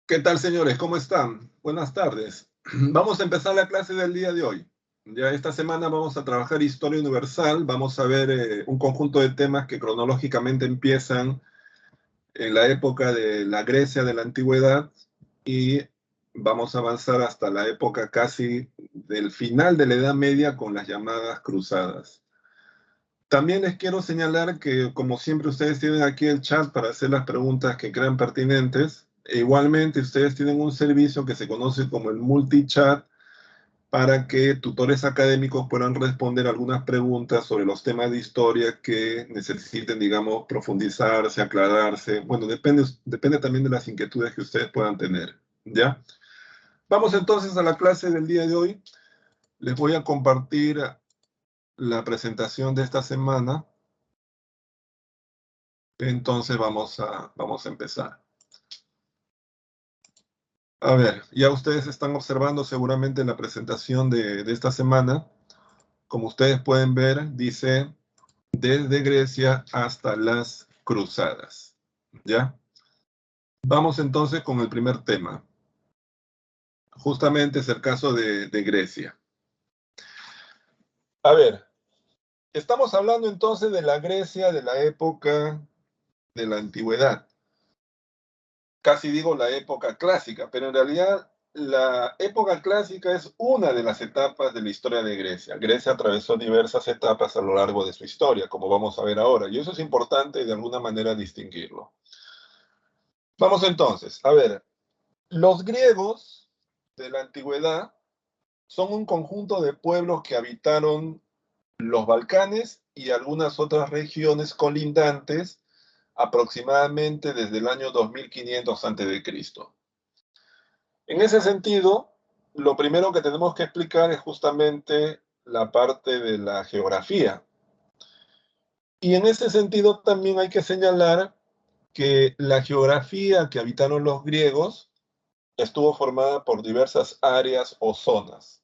¿Qué tal, señores? ¿Cómo están? Buenas tardes. Vamos a empezar la clase del día de hoy. Ya esta semana vamos a trabajar historia universal. Vamos a ver un conjunto de temas que cronológicamente empiezan en la época de la Grecia de la antigüedad y vamos a avanzar hasta la época casi del final de la Edad Media con las llamadas cruzadas. También les quiero señalar que, como siempre, ustedes tienen aquí el chat para hacer las preguntas que crean pertinentes. E igualmente, ustedes tienen un servicio que se conoce como el multichat para que tutores académicos puedan responder algunas preguntas sobre los temas de historia que necesiten, digamos, profundizarse, aclararse. Bueno, depende también de las inquietudes que ustedes puedan tener. ¿Ya? Vamos entonces a la clase del día de hoy. Les voy a compartir la presentación de esta semana. Entonces vamos a empezar. A ver, ya ustedes están observando seguramente la presentación de esta semana. Como ustedes pueden ver, dice desde Grecia hasta las cruzadas. ¿Ya? Vamos entonces con el primer tema. Justamente es el caso de Grecia. A ver, estamos hablando entonces de la Grecia de la época de la antigüedad. Casi digo la época clásica, pero en realidad la época clásica es una de las etapas de la historia de Grecia. Grecia atravesó diversas etapas a lo largo de su historia, como vamos a ver ahora, y eso es importante de alguna manera distinguirlo. Vamos entonces, a ver, los griegos de la antigüedad son un conjunto de pueblos que habitaron los Balcanes y algunas otras regiones colindantes aproximadamente desde el año 2500 a.C. En ese sentido, lo primero que tenemos que explicar es justamente la parte de la geografía. Y en ese sentido también hay que señalar que la geografía que habitaron los griegos estuvo formada por diversas áreas o zonas,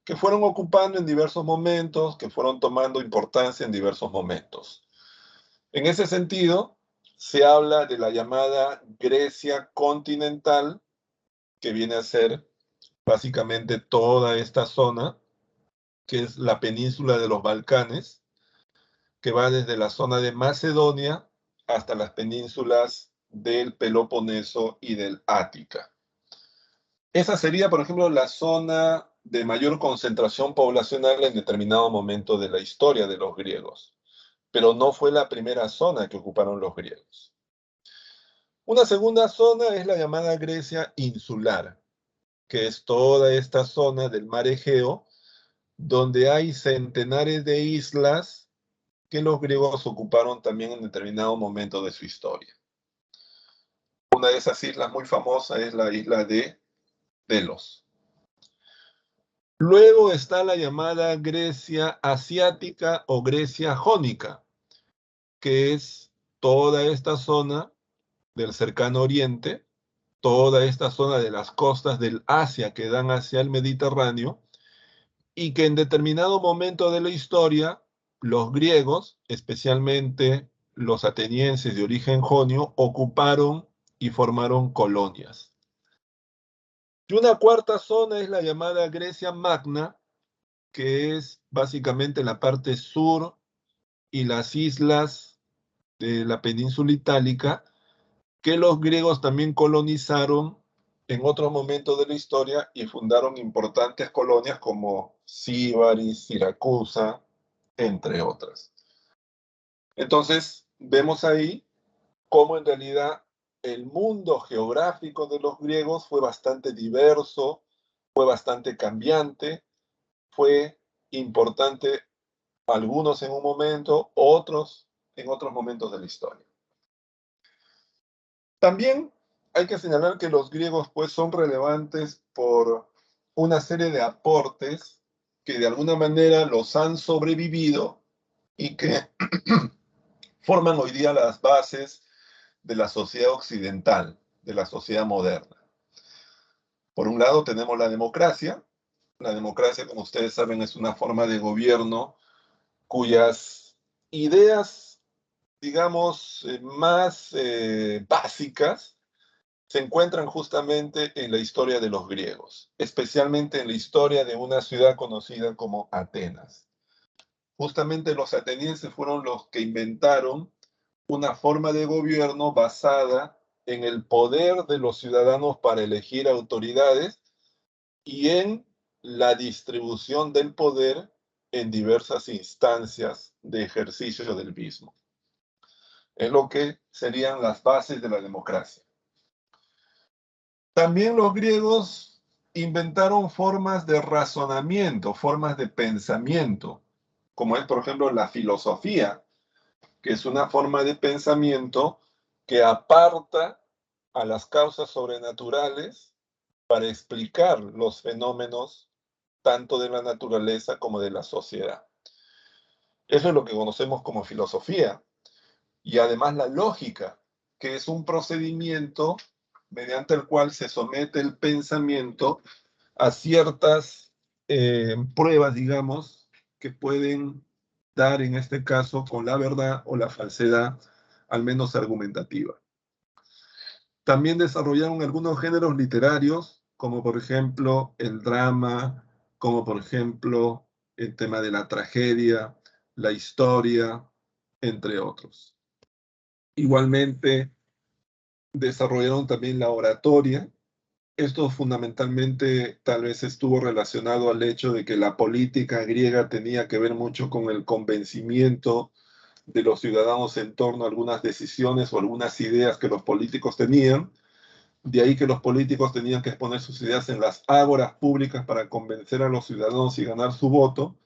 que fueron ocupando en diversos momentos, que fueron tomando importancia en diversos momentos. En ese sentido, se habla de la llamada Grecia continental, que viene a ser básicamente toda esta zona, que es la península de los Balcanes, que va desde la zona de Macedonia hasta las penínsulas del Peloponeso y del Ática. Esa sería, por ejemplo, la zona de mayor concentración poblacional en determinado momento de la historia de los griegos, pero no fue la primera zona que ocuparon los griegos. Una segunda zona es la llamada Grecia insular, que es toda esta zona del mar Egeo, donde hay centenares de islas que los griegos ocuparon también en determinado momento de su historia. Una de esas islas muy famosas es la isla de Delos. Luego está la llamada Grecia asiática o Grecia jónica, que es toda esta zona del cercano oriente, toda esta zona de las costas del Asia que dan hacia el Mediterráneo, y que en determinado momento de la historia, los griegos, especialmente los atenienses de origen jonio, ocuparon y formaron colonias. Y una cuarta zona es la llamada Grecia Magna, que es básicamente la parte sur y las islas de la península itálica, que los griegos también colonizaron en otros momentos de la historia y fundaron importantes colonias como Síbaris, Siracusa, entre otras. Entonces, vemos ahí cómo en realidad el mundo geográfico de los griegos fue bastante diverso, fue bastante cambiante, fue importante algunos en un momento, otros en otros momentos de la historia. También hay que señalar que los griegos pues son relevantes por una serie de aportes que de alguna manera los han sobrevivido y que forman hoy día las bases de la sociedad occidental, de la sociedad moderna. Por un lado tenemos la democracia. La democracia, como ustedes saben, es una forma de gobierno cuyas ideas, digamos, más básicas se encuentran justamente en la historia de los griegos, especialmente en la historia de una ciudad conocida como Atenas. Justamente los atenienses fueron los que inventaron una forma de gobierno basada en el poder de los ciudadanos para elegir autoridades y en la distribución del poder en diversas instancias de ejercicio del mismo. Es lo que serían las bases de la democracia. También los griegos inventaron formas de razonamiento, formas de pensamiento, como es, por ejemplo, la filosofía, que es una forma de pensamiento que aparta a las causas sobrenaturales para explicar los fenómenos tanto de la naturaleza como de la sociedad. Eso es lo que conocemos como filosofía. Y además la lógica, que es un procedimiento mediante el cual se somete el pensamiento a ciertas pruebas, digamos, que pueden dar en este caso con la verdad o la falsedad, al menos argumentativa. También desarrollaron algunos géneros literarios, como por ejemplo el drama, como por ejemplo el tema de la tragedia, la historia, entre otros. Igualmente desarrollaron también la oratoria. Esto fundamentalmente tal vez estuvo relacionado al hecho de que la política griega tenía que ver mucho con el convencimiento de los ciudadanos en torno a algunas decisiones o algunas ideas que los políticos tenían. De ahí que los políticos tenían que exponer sus ideas en las ágoras públicas para convencer a los ciudadanos y ganar su voto.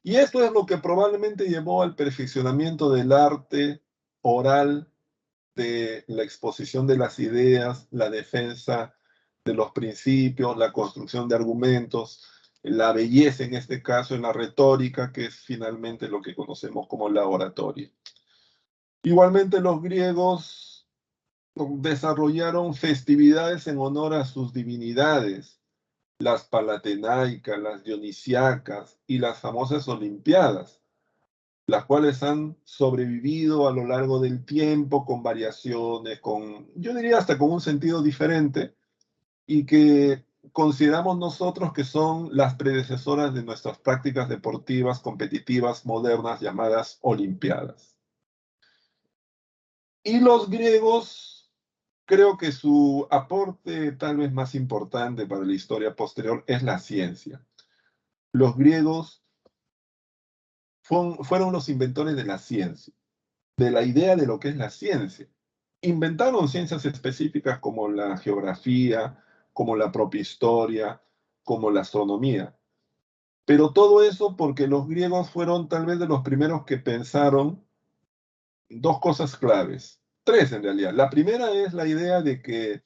Y esto es lo que probablemente llevó al perfeccionamiento del arte oral, de la exposición de las ideas, la defensa de los principios, la construcción de argumentos, la belleza en este caso en la retórica, que es finalmente lo que conocemos como la oratoria. Igualmente los griegos desarrollaron festividades en honor a sus divinidades, las palatenaicas, las dionisiacas y las famosas olimpiadas, las cuales han sobrevivido a lo largo del tiempo con variaciones, yo diría hasta con un sentido diferente, y que consideramos nosotros que son las predecesoras de nuestras prácticas deportivas competitivas modernas llamadas olimpiadas. Y los griegos, creo que su aporte tal vez más importante para la historia posterior es la ciencia. Los griegos fueron los inventores de la ciencia, de la idea de lo que es la ciencia. Inventaron ciencias específicas como la geografía, como la propia historia, como la astronomía. Pero todo eso porque los griegos fueron tal vez de los primeros que pensaron dos cosas claves, tres en realidad. La primera es la idea de que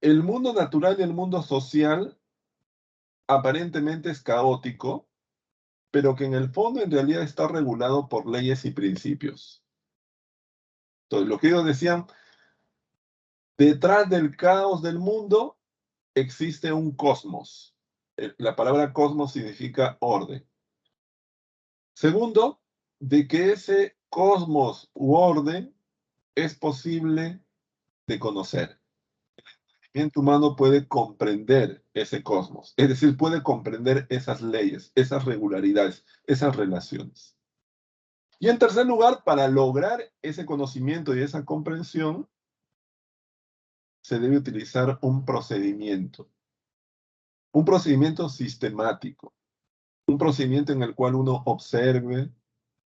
el mundo natural y el mundo social aparentemente es caótico, pero que en el fondo en realidad está regulado por leyes y principios. Entonces, lo que ellos decían, detrás del caos del mundo existe un cosmos. La palabra cosmos significa orden. Segundo, de que ese cosmos u orden es posible de conocer. El mente humano puede comprender ese cosmos, es decir, puede comprender esas leyes, esas regularidades, esas relaciones. Y en tercer lugar, para lograr ese conocimiento y esa comprensión, se debe utilizar un procedimiento sistemático, un procedimiento en el cual uno observe,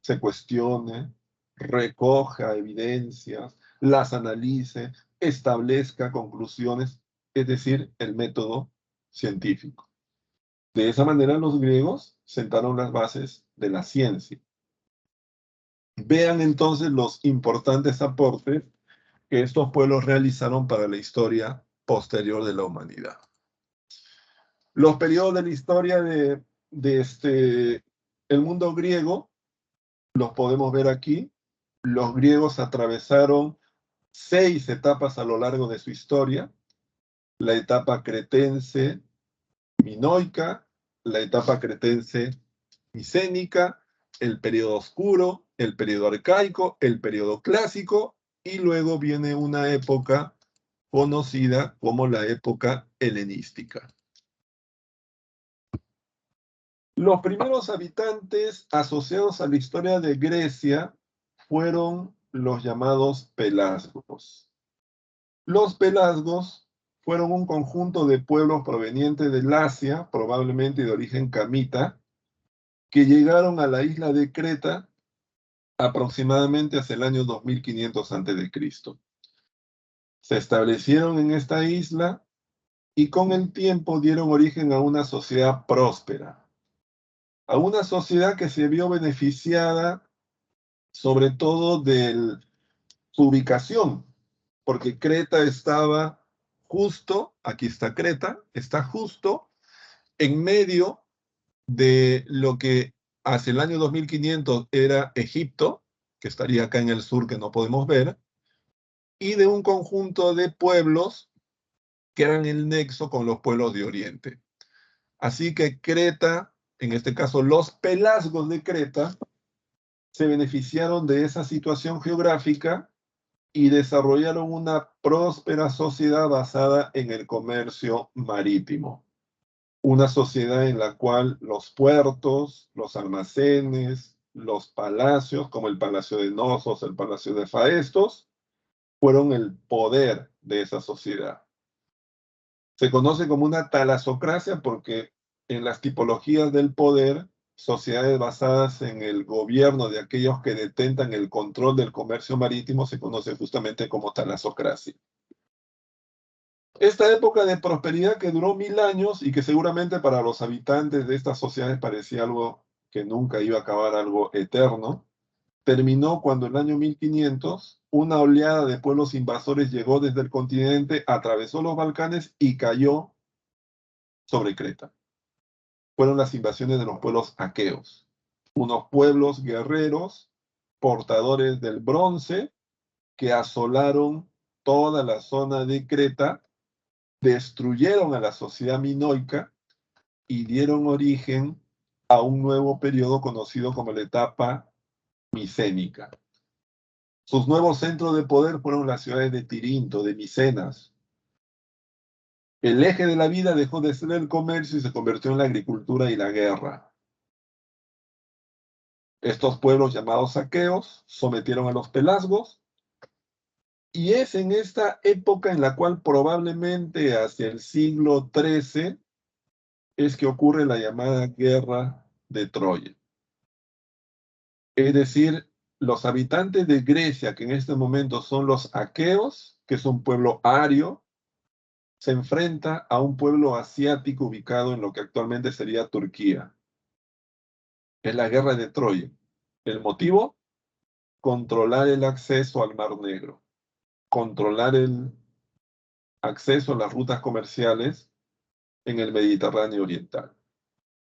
se cuestione, recoja evidencias, las analice, establezca conclusiones, es decir, el método científico. De esa manera los griegos sentaron las bases de la ciencia. Vean entonces los importantes aportes que estos pueblos realizaron para la historia posterior de la humanidad. Los periodos de la historia el mundo griego los podemos ver aquí. Los griegos atravesaron 6 etapas a lo largo de su historia: la etapa cretense minoica, la etapa cretense micénica, el periodo oscuro, el periodo arcaico, el periodo clásico y luego viene una época conocida como la época helenística. Los primeros habitantes asociados a la historia de Grecia fueron los llamados pelasgos. Los pelasgos fueron un conjunto de pueblos provenientes del Asia, probablemente de origen camita, que llegaron a la isla de Creta aproximadamente hacia el año 2500 a.C. Se establecieron en esta isla y con el tiempo dieron origen a una sociedad próspera, a una sociedad que se vio beneficiada sobre todo de su ubicación, porque Creta estaba justo, aquí está Creta, está justo en medio de lo que hacia el año 2500 era Egipto, que estaría acá en el sur que no podemos ver, y de un conjunto de pueblos que eran el nexo con los pueblos de Oriente. Así que Creta, en este caso los pelasgos de Creta, se beneficiaron de esa situación geográfica y desarrollaron una próspera sociedad basada en el comercio marítimo. Una sociedad en la cual los puertos, los almacenes, los palacios, como el Palacio de Nosos, el Palacio de Faestos, fueron el poder de esa sociedad. Se conoce como una talasocracia porque en las tipologías del poder, sociedades basadas en el gobierno de aquellos que detentan el control del comercio marítimo se conoce justamente como talasocracia. Esta época de prosperidad que duró 1000 años y que seguramente para los habitantes de estas sociedades parecía algo que nunca iba a acabar, algo eterno, terminó cuando en el año 1500 una oleada de pueblos invasores llegó desde el continente, atravesó los Balcanes y cayó sobre Creta. Fueron las invasiones de los pueblos aqueos, unos pueblos guerreros portadores del bronce que asolaron toda la zona de Creta, destruyeron a la sociedad minoica y dieron origen a un nuevo periodo conocido como la etapa micénica. Sus nuevos centros de poder fueron las ciudades de Tirinto, de Micenas. El eje de la vida dejó de ser el comercio y se convirtió en la agricultura y la guerra. Estos pueblos llamados aqueos sometieron a los pelasgos y es en esta época en la cual probablemente hacia el siglo XIII es que ocurre la llamada Guerra de Troya. Es decir, los habitantes de Grecia, que en este momento son los aqueos, que es un pueblo ario, se enfrenta a un pueblo asiático ubicado en lo que actualmente sería Turquía. Es la Guerra de Troya. El motivo, controlar el acceso al Mar Negro, controlar el acceso a las rutas comerciales en el Mediterráneo Oriental.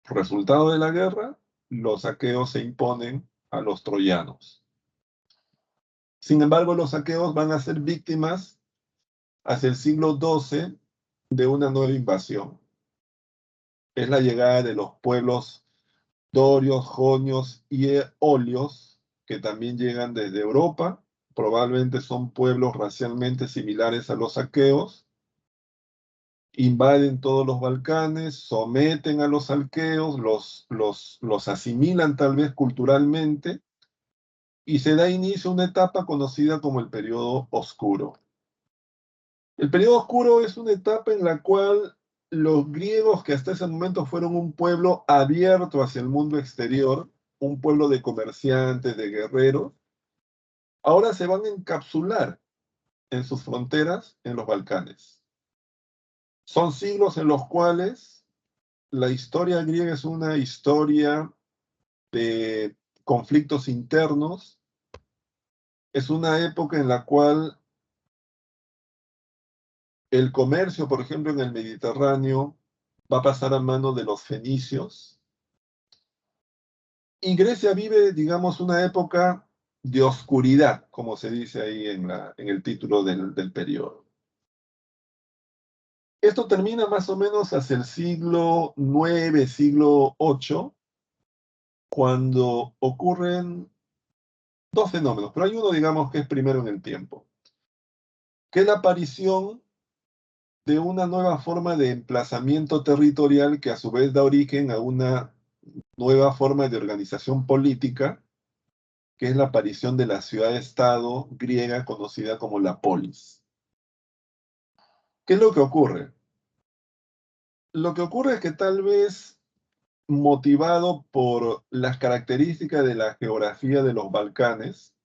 Resultado de la guerra, los aqueos se imponen a los troyanos. Sin embargo, los aqueos van a ser víctimas hacia el siglo XII de una nueva invasión. Es la llegada de los pueblos dorios, jonios y eolios, que también llegan desde Europa. Probablemente son pueblos racialmente similares a los aqueos. Invaden todos los Balcanes, someten a los aqueos, los asimilan tal vez culturalmente, y se da inicio a una etapa conocida como el periodo oscuro. El periodo oscuro es una etapa en la cual los griegos, que hasta ese momento fueron un pueblo abierto hacia el mundo exterior, un pueblo de comerciantes, de guerreros, ahora se van a encapsular en sus fronteras en los Balcanes. Son siglos en los cuales la historia griega es una historia de conflictos internos, es una época en la cual el comercio, por ejemplo, en el Mediterráneo, va a pasar a manos de los fenicios. Y Grecia vive, digamos, una época de oscuridad, como se dice ahí en el título del periodo. Esto termina más o menos hacia el siglo IX, siglo VIII, cuando ocurren dos fenómenos, pero hay uno, digamos, que es primero en el tiempo, que es la aparición de una nueva forma de emplazamiento territorial que a su vez da origen a una nueva forma de organización política, que es la aparición de la ciudad-estado griega conocida como la polis. ¿Qué es lo que ocurre? Lo que ocurre es que tal vez motivado por las características de la geografía de los Balcanes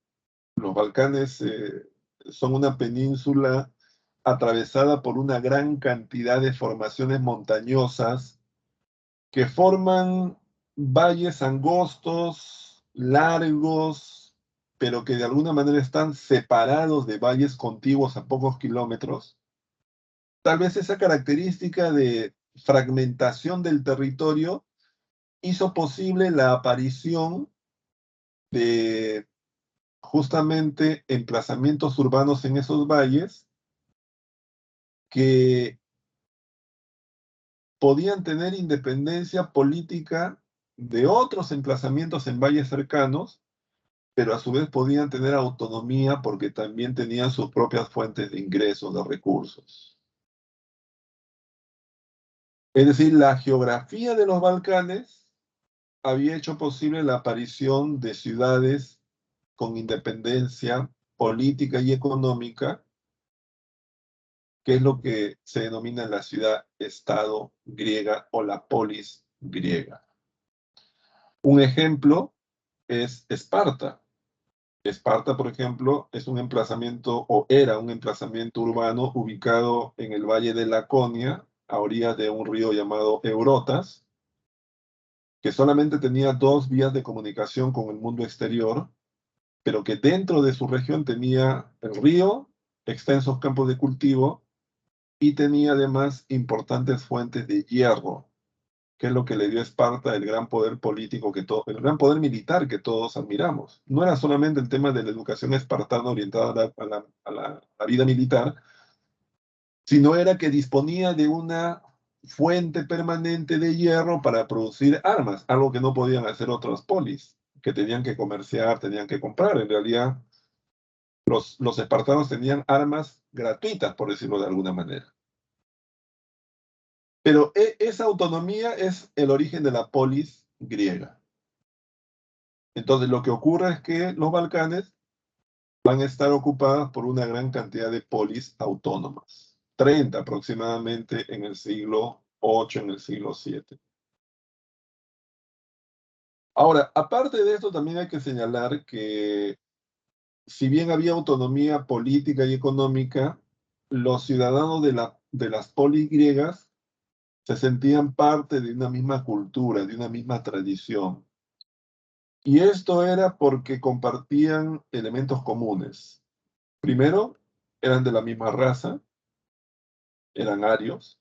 son una península atravesada por una gran cantidad de formaciones montañosas que forman valles angostos, largos, pero que de alguna manera están separados de valles contiguos a pocos kilómetros. Tal vez esa característica de fragmentación del territorio hizo posible la aparición de justamente emplazamientos urbanos en esos valles que podían tener independencia política de otros emplazamientos en valles cercanos, pero a su vez podían tener autonomía porque también tenían sus propias fuentes de ingresos, de recursos. Es decir, la geografía de los Balcanes había hecho posible la aparición de ciudades con independencia política y económica, que es lo que se denomina la ciudad-estado griega o la polis griega. Un ejemplo es Esparta. Esparta, por ejemplo, es un emplazamiento o era un emplazamiento urbano ubicado en el valle de Laconia, a orillas de un río llamado Eurotas, que solamente tenía dos vías de comunicación con el mundo exterior, pero que dentro de su región tenía el río, extensos campos de cultivo y tenía además importantes fuentes de hierro, que es lo que le dio a Esparta el gran poder político el gran poder militar que todos admiramos. No era solamente el tema de la educación espartana orientada a la vida militar, sino era que disponía de una fuente permanente de hierro para producir armas, algo que no podían hacer otras polis, que tenían que comerciar, tenían que comprar. En realidad, los espartanos tenían armas gratuitas, por decirlo de alguna manera. Pero esa autonomía es el origen de la polis griega. Entonces, lo que ocurre es que los Balcanes van a estar ocupadas por una gran cantidad de polis autónomas, 30 aproximadamente en el siglo VIII, en el siglo VII. Ahora, aparte de esto, también hay que señalar que si bien había autonomía política y económica, los ciudadanos de las polis griegas se sentían parte de una misma cultura, de una misma tradición. Y esto era porque compartían elementos comunes. Primero, eran de la misma raza, eran arios.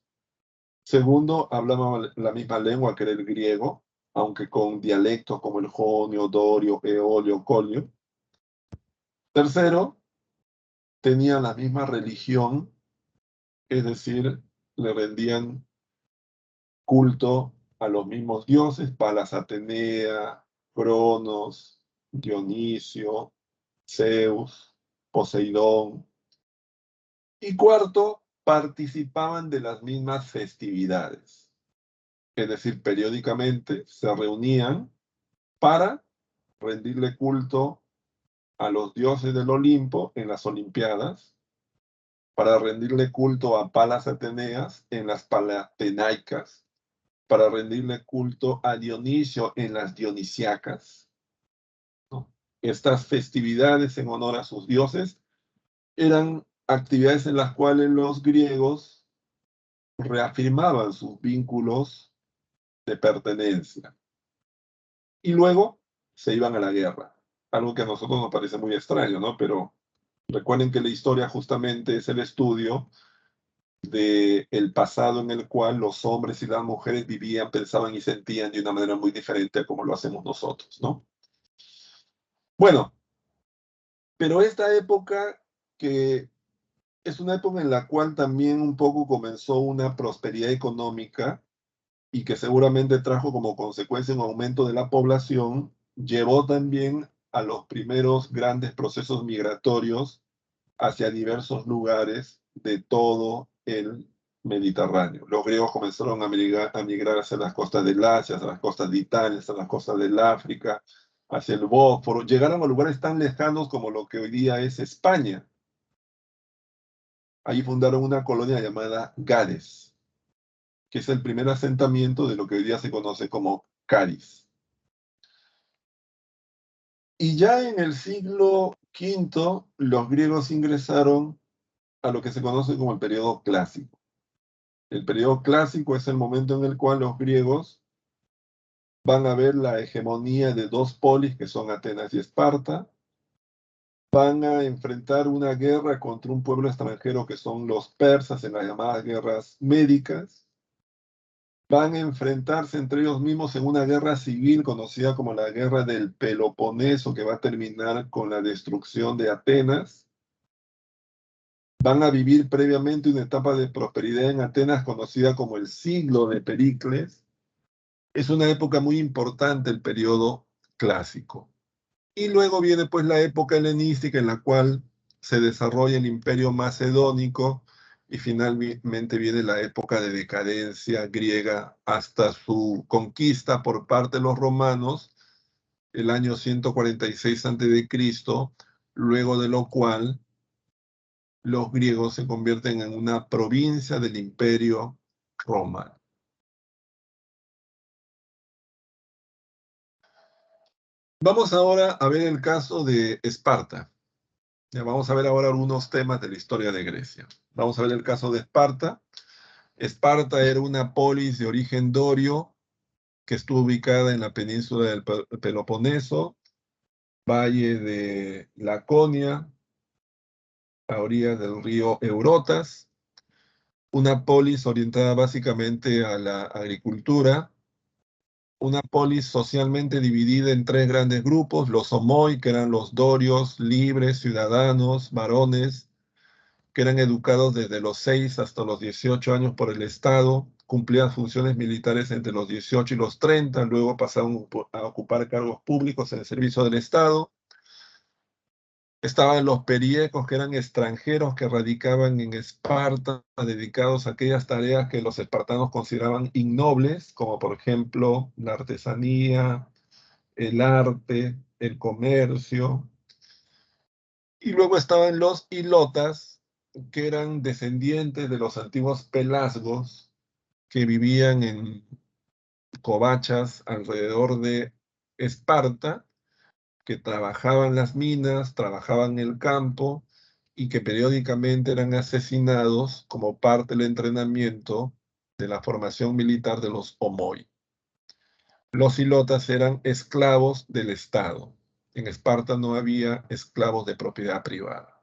Segundo, hablaban la misma lengua que era el griego, aunque con dialectos como el jonio, dorio, eolio, colio. Tercero, tenían la misma religión, es decir, le rendían culto a los mismos dioses, Palas Atenea, Cronos, Dionisio, Zeus, Poseidón. Y cuarto, participaban de las mismas festividades. Es decir, periódicamente se reunían para rendirle culto a los dioses del Olimpo en las Olimpiadas, para rendirle culto a Palas Ateneas en las Palatenaicas, para rendirle culto a Dionisio en las Dionisiacas, ¿no? Estas festividades en honor a sus dioses eran actividades en las cuales los griegos reafirmaban sus vínculos de pertenencia. Y luego se iban a la guerra, algo que a nosotros nos parece muy extraño, ¿no? Pero recuerden que la historia justamente es el estudio del pasado en el cual los hombres y las mujeres vivían, pensaban y sentían de una manera muy diferente a como lo hacemos nosotros, ¿no? Bueno, pero esta época que es una época en la cual también un poco comenzó una prosperidad económica y que seguramente trajo como consecuencia un aumento de la población, llevó también a los primeros grandes procesos migratorios hacia diversos lugares de todo el Mediterráneo. Los griegos comenzaron a migrar hacia las costas del Asia, hacia las costas de Italia, hacia las costas del África, hacia el Bósforo. Llegaron a lugares tan lejanos como lo que hoy día es España. Ahí fundaron una colonia llamada Gades, que es el primer asentamiento de lo que hoy día se conoce como Cádiz. Y ya en el siglo V, los griegos ingresaron a lo que se conoce como el periodo clásico. El periodo clásico es el momento en el cual los griegos van a ver la hegemonía de dos polis, que son Atenas y Esparta, van a enfrentar una guerra contra un pueblo extranjero que son los persas en las llamadas guerras médicas, van a enfrentarse entre ellos mismos en una guerra civil conocida como la Guerra del Peloponeso, que va a terminar con la destrucción de Atenas. Van a vivir previamente una etapa de prosperidad en Atenas conocida como el siglo de Pericles. Es una época muy importante, el periodo clásico. Y luego viene pues la época helenística en la cual se desarrolla el imperio macedónico y finalmente viene la época de decadencia griega hasta su conquista por parte de los romanos el año 146 a.C., luego de lo cual los griegos se convierten en una provincia del imperio romano. Vamos ahora a ver el caso de Esparta. Ya vamos a ver ahora algunos temas de la historia de Grecia. Vamos a ver el caso de Esparta. Esparta era una polis de origen dorio que estuvo ubicada en la península del Peloponeso, valle de Laconia, a orillas del río Eurotas. Una polis orientada básicamente a la agricultura. Una polis socialmente dividida en tres grandes grupos: los homoi, que eran los dorios, libres, ciudadanos, varones, que eran educados desde los 6 hasta los 18 años por el Estado, cumplían funciones militares entre los 18 y los 30, luego pasaron a ocupar cargos públicos en el servicio del Estado. Estaban los periecos, que eran extranjeros que radicaban en Esparta, dedicados a aquellas tareas que los espartanos consideraban innobles, como por ejemplo la artesanía, el arte, el comercio. Y luego estaban los ilotas, que eran descendientes de los antiguos pelasgos, que vivían en covachas alrededor de Esparta, que trabajaban las minas, trabajaban el campo y que periódicamente eran asesinados como parte del entrenamiento de la formación militar de los homoi. Los ilotas eran esclavos del Estado. En Esparta no había esclavos de propiedad privada.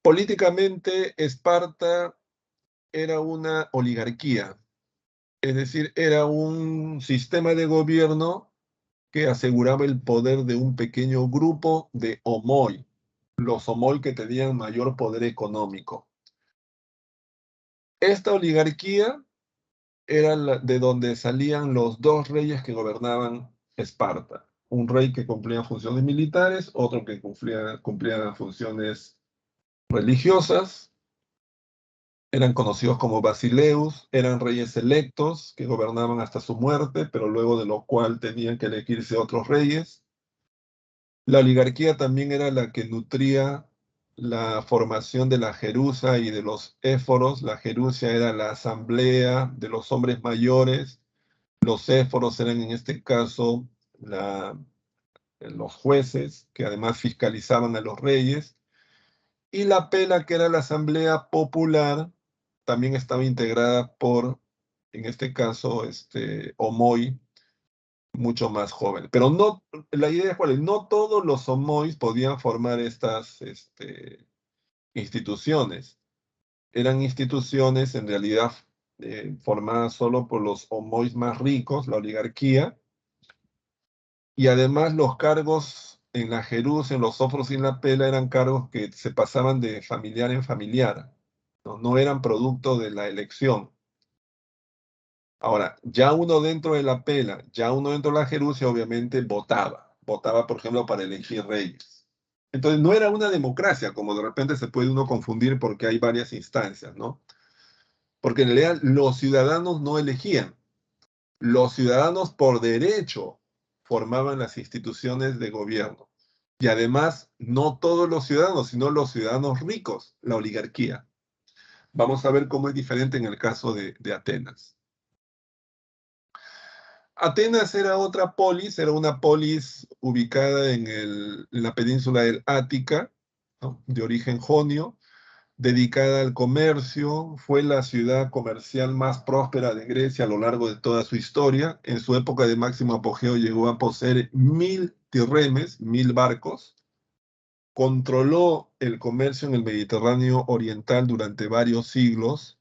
Políticamente, Esparta era una oligarquía, es decir, era un sistema de gobierno que aseguraba el poder de un pequeño grupo de homoi, los homoi que tenían mayor poder económico. Esta oligarquía era de donde salían los dos reyes que gobernaban Esparta. Un rey que cumplía funciones militares, otro que cumplía funciones religiosas. Eran conocidos como basileus, eran reyes electos que gobernaban hasta su muerte, pero luego de lo cual tenían que elegirse otros reyes. La oligarquía también era la que nutría la formación de la Jerusa y de los éforos. La Jerusa era la asamblea de los hombres mayores. Los éforos eran en este caso los jueces, que además fiscalizaban a los reyes. Y la pela, que era la asamblea popular, también estaba integrada por, en este caso, homoi, mucho más joven. Pero no, la idea es cuál es: no todos los homois podían formar estas instituciones. Eran instituciones en realidad formadas solo por los homois más ricos, la oligarquía, y además los cargos en la Jerús, en los Ofros y en la Pela eran cargos que se pasaban de familiar en familiar, no, no eran producto de la elección. Ahora, ya uno dentro de la Pela, ya uno dentro de la Jerusalén, obviamente votaba votaba, por ejemplo, para elegir reyes. Entonces no era una democracia, como de repente se puede uno confundir porque hay varias instancias, ¿no? Porque en realidad los ciudadanos no elegían. Los ciudadanos por derecho formaban las instituciones de gobierno. Y además, no todos los ciudadanos, sino los ciudadanos ricos, la oligarquía. Vamos a ver cómo es diferente en el caso de Atenas. Atenas era otra polis, era una polis ubicada en la península del Ática, ¿no? De origen jonio, dedicada al comercio, fue la ciudad comercial más próspera de Grecia a lo largo de toda su historia. En su época de máximo apogeo llegó a poseer 1000 trirremes, 1000 barcos. Controló el comercio en el Mediterráneo oriental durante varios siglos.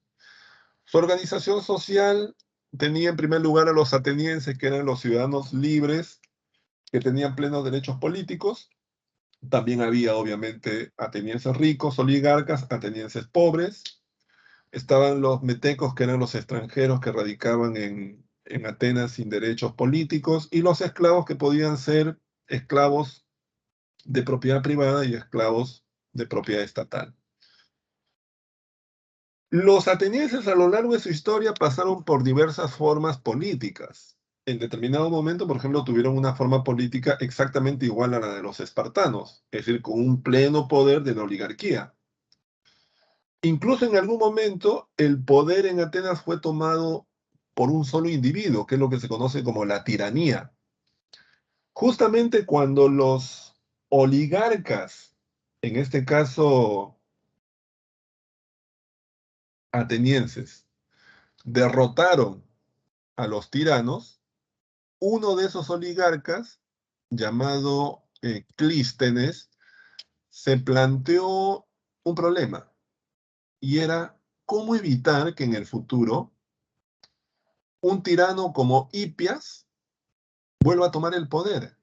Su organización social tenía en primer lugar a los atenienses, que eran los ciudadanos libres, que tenían plenos derechos políticos. También había, obviamente, atenienses ricos, oligarcas, atenienses pobres. Estaban los metecos, que eran los extranjeros que radicaban en Atenas sin derechos políticos, y los esclavos, que podían ser esclavos de propiedad privada y esclavos de propiedad estatal. Los atenienses a lo largo de su historia pasaron por diversas formas políticas. En determinado momento, por ejemplo, tuvieron una forma política exactamente igual a la de los espartanos, es decir, con un pleno poder de la oligarquía. Incluso en algún momento el poder en Atenas fue tomado por un solo individuo, que es lo que se conoce como la tiranía. Justamente cuando los oligarcas, en este caso atenienses, derrotaron a los tiranos, uno de esos oligarcas, llamado Clístenes, se planteó un problema, y era cómo evitar que en el futuro un tirano como Hipias vuelva a tomar el poder.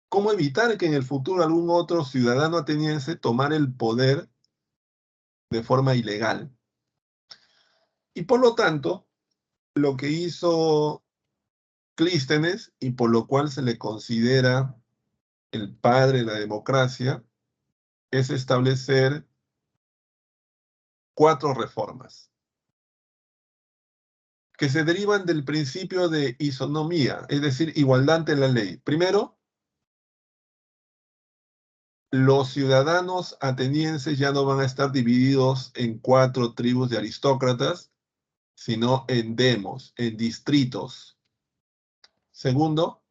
¿Cómo evitar que en el futuro algún otro ciudadano ateniense tomara el poder de forma ilegal? Y por lo tanto, lo que hizo Clístenes, y por lo cual se le considera el padre de la democracia, es establecer 4 reformas que se derivan del principio de isonomía, es decir, igualdad ante la ley. Primero, los ciudadanos atenienses ya no van a estar divididos en 4 tribus de aristócratas, sino en demos, en distritos. Segundo,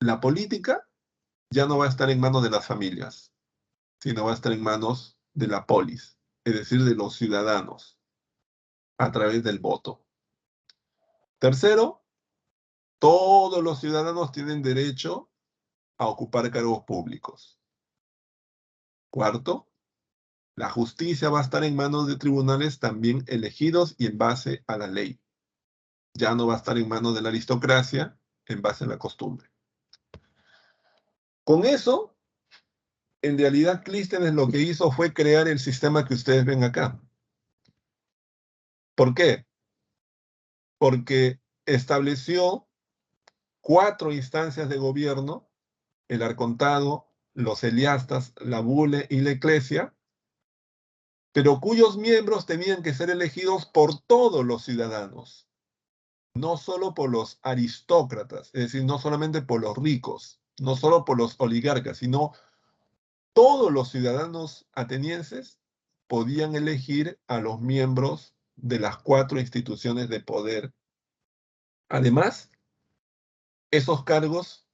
la política ya no va a estar en manos de las familias, sino va a estar en manos de la polis, es decir, de los ciudadanos, a través del voto. Tercero, todos los ciudadanos tienen derecho a ocupar cargos públicos. Cuarto, la justicia va a estar en manos de tribunales también elegidos y en base a la ley. Ya no va a estar en manos de la aristocracia en base a la costumbre. Con eso, en realidad, Clístenes lo que hizo fue crear el sistema que ustedes ven acá. ¿Por qué? Porque estableció 4 instancias de gobierno: el arcontado, los eliastas, la bule y la eclesia, pero cuyos miembros tenían que ser elegidos por todos los ciudadanos, no solo por los aristócratas, es decir, no solamente por los ricos, no solo por los oligarcas, sino todos los ciudadanos atenienses podían elegir a los miembros de las 4 instituciones de poder. Además, esos cargos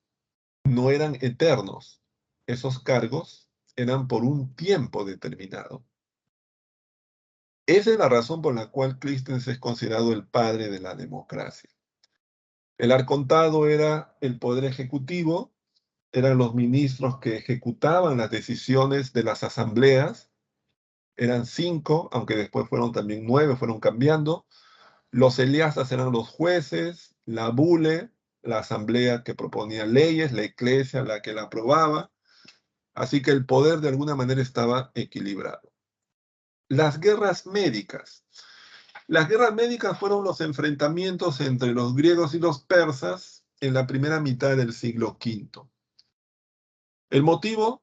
no eran eternos, esos cargos eran por un tiempo determinado. Esa es la razón por la cual Clístenes es considerado el padre de la democracia. El arcontado era el poder ejecutivo, eran los ministros que ejecutaban las decisiones de las asambleas. Eran 5, aunque después fueron también 9, fueron cambiando. Los eliastas eran los jueces, la bule, la asamblea que proponía leyes, la eclesia la que la aprobaba. Así que el poder de alguna manera estaba equilibrado. Las guerras médicas. Las guerras médicas fueron los enfrentamientos entre los griegos y los persas en la primera mitad del siglo V. El motivo,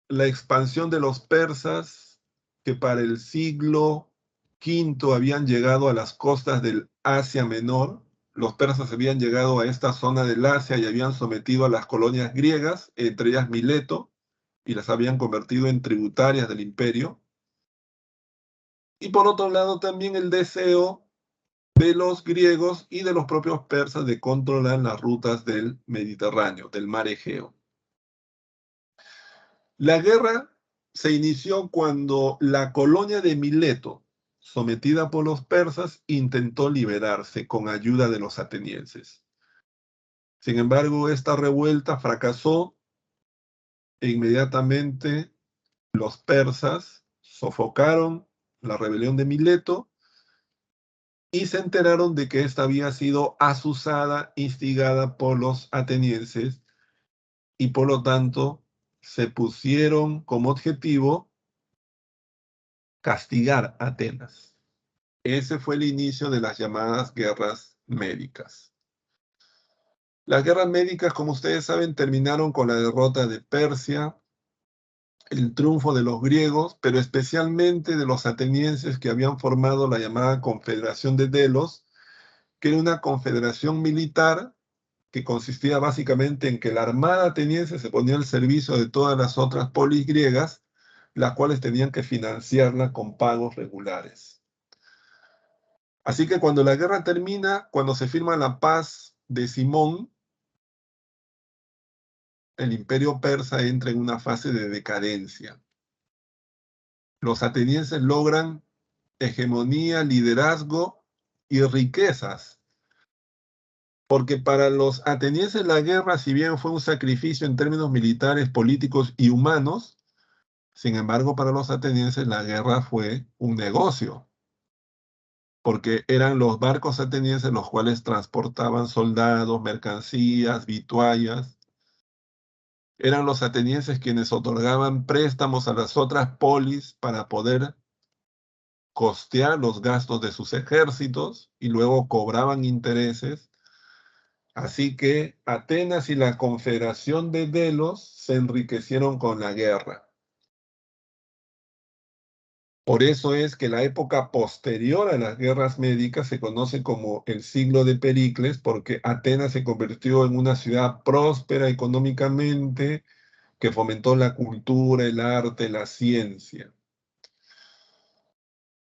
la expansión de los persas, que para el siglo V habían llegado a las costas del Asia Menor. Los persas habían llegado a esta zona del Asia y habían sometido a las colonias griegas, entre ellas Mileto, y las habían convertido en tributarias del imperio. Y por otro lado también el deseo de los griegos y de los propios persas de controlar las rutas del Mediterráneo, del mar Egeo. La guerra se inició cuando la colonia de Mileto, sometida por los persas, intentó liberarse con ayuda de los atenienses. Sin embargo, esta revuelta fracasó e inmediatamente los persas sofocaron la rebelión de Mileto y se enteraron de que esta había sido azuzada, instigada por los atenienses, y por lo tanto se pusieron como objetivo castigar a Atenas. Ese fue el inicio de las llamadas guerras médicas. Las guerras médicas, como ustedes saben, terminaron con la derrota de Persia, el triunfo de los griegos, pero especialmente de los atenienses, que habían formado la llamada Confederación de Delos, que era una confederación militar que consistía básicamente en que la armada ateniense se ponía al servicio de todas las otras polis griegas, las cuales tenían que financiarla con pagos regulares. Así que cuando la guerra termina, cuando se firma la paz de Simón, el imperio persa entra en una fase de decadencia. Los atenienses logran hegemonía, liderazgo y riquezas, porque para los atenienses la guerra, si bien fue un sacrificio en términos militares, políticos y humanos, sin embargo para los atenienses la guerra fue un negocio, porque eran los barcos atenienses los cuales transportaban soldados, mercancías, vituallas. Eran los atenienses quienes otorgaban préstamos a las otras polis para poder costear los gastos de sus ejércitos y luego cobraban intereses. Así que Atenas y la Confederación de Delos se enriquecieron con la guerra. Por eso es que la época posterior a las guerras médicas se conoce como el siglo de Pericles, porque Atenas se convirtió en una ciudad próspera económicamente, que fomentó la cultura, el arte, la ciencia.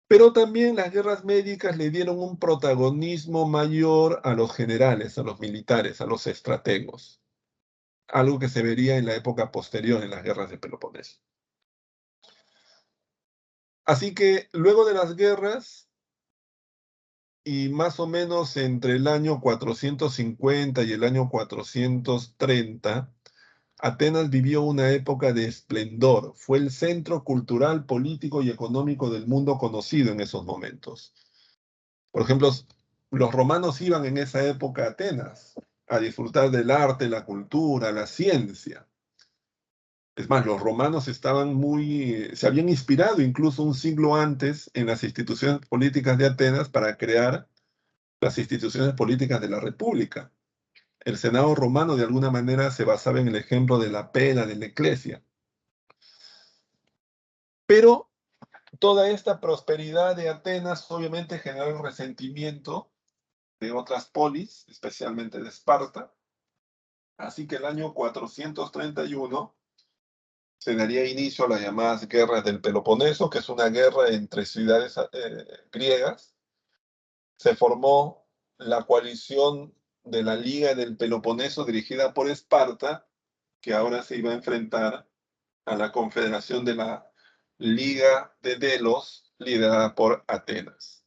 Pero también las guerras médicas le dieron un protagonismo mayor a los generales, a los militares, a los estrategos, algo que se vería en la época posterior, en las guerras de Peloponeso. Así que luego de las guerras, y más o menos entre el año 450 y el año 430, Atenas vivió una época de esplendor. Fue el centro cultural, político y económico del mundo conocido en esos momentos. Por ejemplo, los romanos iban en esa época a Atenas a disfrutar del arte, la cultura, la ciencia. Es más, los romanos se habían inspirado incluso un siglo antes en las instituciones políticas de Atenas para crear las instituciones políticas de la República. El Senado romano de alguna manera se basaba en el ejemplo de la pena de la Iglesia. Pero toda esta prosperidad de Atenas obviamente generó el resentimiento de otras polis, especialmente de Esparta. Así que el año 431 se daría inicio a las llamadas guerras del Peloponeso, que es una guerra entre ciudades griegas. Se formó la coalición de la Liga del Peloponeso dirigida por Esparta, que ahora se iba a enfrentar a la Confederación de la Liga de Delos, liderada por Atenas.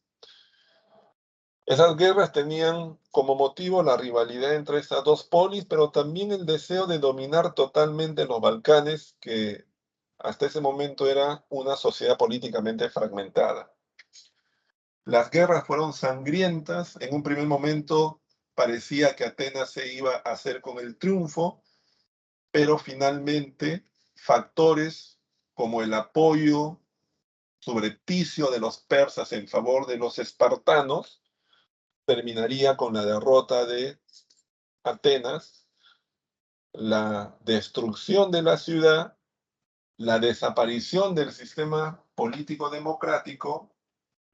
Esas guerras tenían como motivo la rivalidad entre estas dos polis, pero también el deseo de dominar totalmente los Balcanes, que hasta ese momento era una sociedad políticamente fragmentada. Las guerras fueron sangrientas. En un primer momento parecía que Atenas se iba a hacer con el triunfo, pero finalmente factores como el apoyo subrepticio de los persas en favor de los espartanos terminaría con la derrota de Atenas, la destrucción de la ciudad, la desaparición del sistema político democrático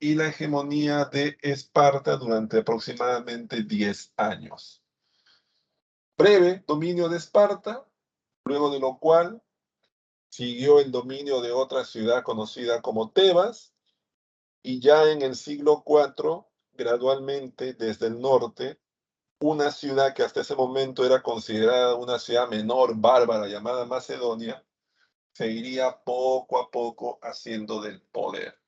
y la hegemonía de Esparta durante aproximadamente 10 años. Breve dominio de Esparta, luego de lo cual siguió el dominio de otra ciudad conocida como Tebas, y ya en el siglo IV, gradualmente desde el norte, una ciudad que hasta ese momento era considerada una ciudad menor, bárbara, llamada Macedonia, se iría poco a poco haciendo del poder.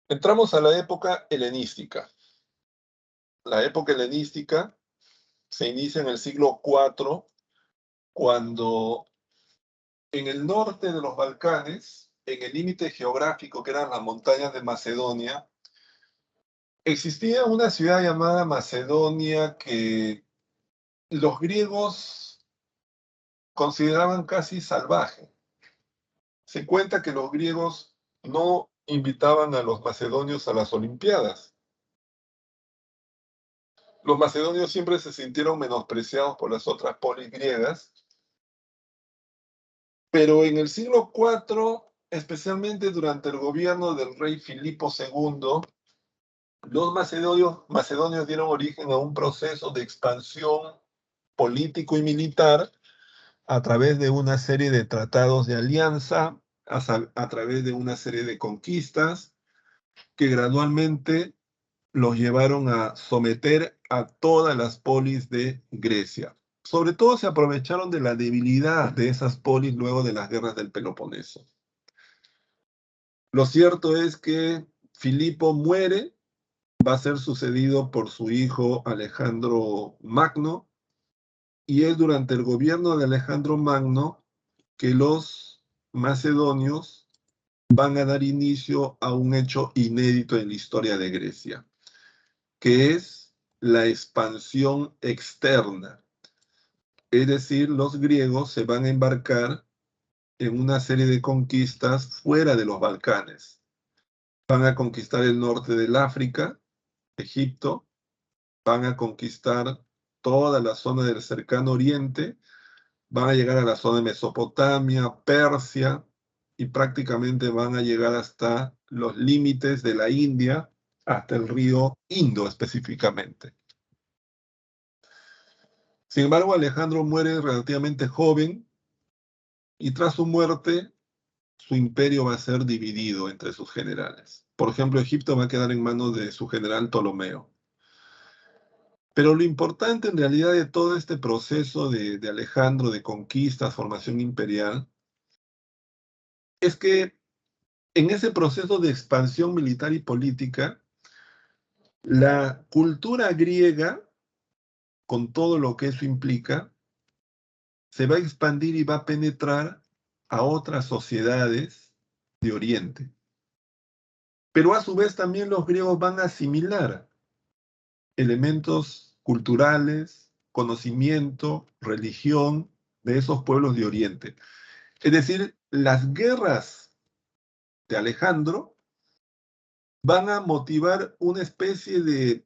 Entramos a la época helenística. La época helenística se inicia en el siglo IV, cuando en el norte de los Balcanes, en el límite geográfico que eran las montañas de Macedonia, existía una ciudad llamada Macedonia que los griegos consideraban casi salvaje. Se cuenta que los griegos no invitaban a los macedonios a las Olimpiadas. Los macedonios siempre se sintieron menospreciados por las otras polis griegas, pero en el siglo IV, especialmente durante el gobierno del rey Filipo II, los macedonios dieron origen a un proceso de expansión político y militar a través de una serie de tratados de alianza, a través de una serie de conquistas que gradualmente los llevaron a someter a todas las polis de Grecia. Sobre todo se aprovecharon de la debilidad de esas polis luego de las guerras del Peloponeso. Lo cierto es que Filipo muere, va a ser sucedido por su hijo Alejandro Magno, y es durante el gobierno de Alejandro Magno que los macedonios van a dar inicio a un hecho inédito en la historia de Grecia, que es la expansión externa. Es decir, los griegos se van a embarcar en una serie de conquistas fuera de los Balcanes. Van a conquistar el norte del África, Egipto, van a conquistar toda la zona del cercano oriente, van a llegar a la zona de Mesopotamia, Persia, y prácticamente van a llegar hasta los límites de la India, hasta el río Indo específicamente. Sin embargo, Alejandro muere relativamente joven y tras su muerte, su imperio va a ser dividido entre sus generales. Por ejemplo, Egipto va a quedar en manos de su general Ptolomeo. Pero lo importante en realidad de todo este proceso de Alejandro, de conquistas, formación imperial, es que en ese proceso de expansión militar y política, la cultura griega, con todo lo que eso implica, se va a expandir y va a penetrar a otras sociedades de Oriente. Pero a su vez también los griegos van a asimilar elementos culturales, conocimiento, religión de esos pueblos de Oriente. Es decir, las guerras de Alejandro van a motivar una especie de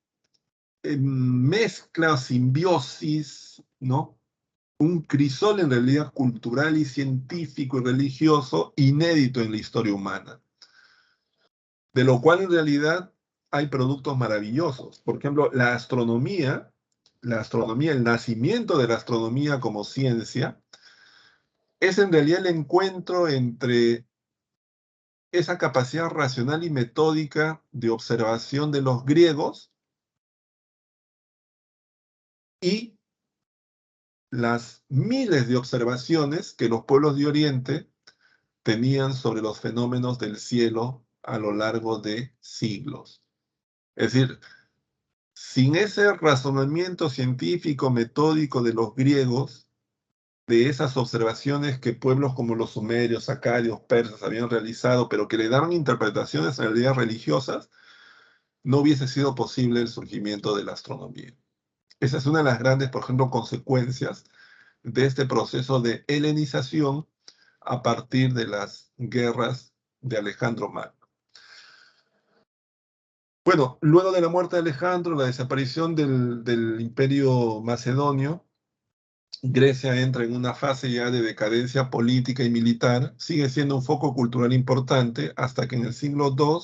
mezcla, simbiosis, ¿no? Un crisol en realidad cultural y científico y religioso inédito en la historia humana, de lo cual en realidad hay productos maravillosos. Por ejemplo, la astronomía, el nacimiento de la astronomía como ciencia, es en realidad el encuentro entre esa capacidad racional y metódica de observación de los griegos y las miles de observaciones que los pueblos de Oriente tenían sobre los fenómenos del cielo a lo largo de siglos. Es decir, sin ese razonamiento científico metódico de los griegos, de esas observaciones que pueblos como los sumerios, acadios, persas habían realizado, pero que le daban interpretaciones en realidad religiosas, no hubiese sido posible el surgimiento de la astronomía. Esa es una de las grandes, por ejemplo, consecuencias de este proceso de helenización a partir de las guerras de Alejandro Magno. Bueno, luego de la muerte de Alejandro, la desaparición del Imperio Macedonio, Grecia entra en una fase ya de decadencia política y militar, sigue siendo un foco cultural importante hasta que en el siglo II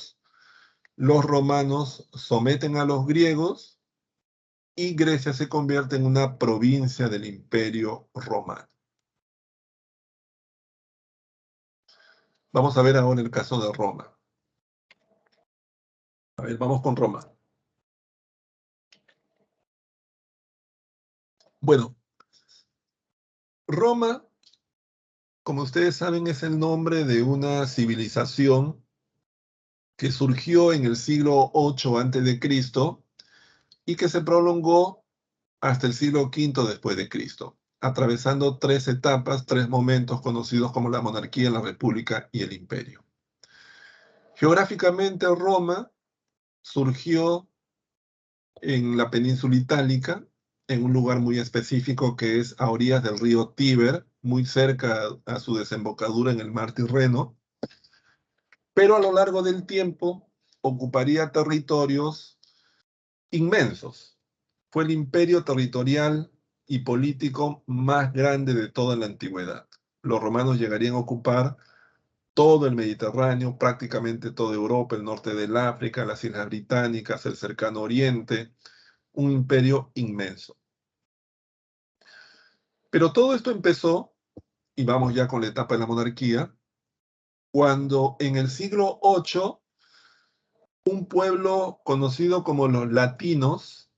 los romanos someten a los griegos y Grecia se convierte en una provincia del Imperio Romano. Vamos a ver ahora el caso de Roma. A ver, vamos con Roma. Bueno, Roma, como ustedes saben, es el nombre de una civilización que surgió en el siglo VIII a.C. y que se prolongó hasta el siglo V después de Cristo, atravesando tres etapas, tres momentos conocidos como la monarquía, la república y el imperio. Geográficamente, Roma surgió en la península itálica, en un lugar muy específico que es a orillas del río Tíber, muy cerca a su desembocadura en el mar Tirreno, pero a lo largo del tiempo ocuparía territorios inmensos. Fue el imperio territorial y político más grande de toda la antigüedad. Los romanos llegarían a ocupar todo el Mediterráneo, prácticamente toda Europa, el norte del África, las Islas Británicas, el cercano Oriente, un imperio inmenso. Pero todo esto empezó, y vamos ya con la etapa de la monarquía, cuando en el siglo VIII un pueblo conocido como los latinos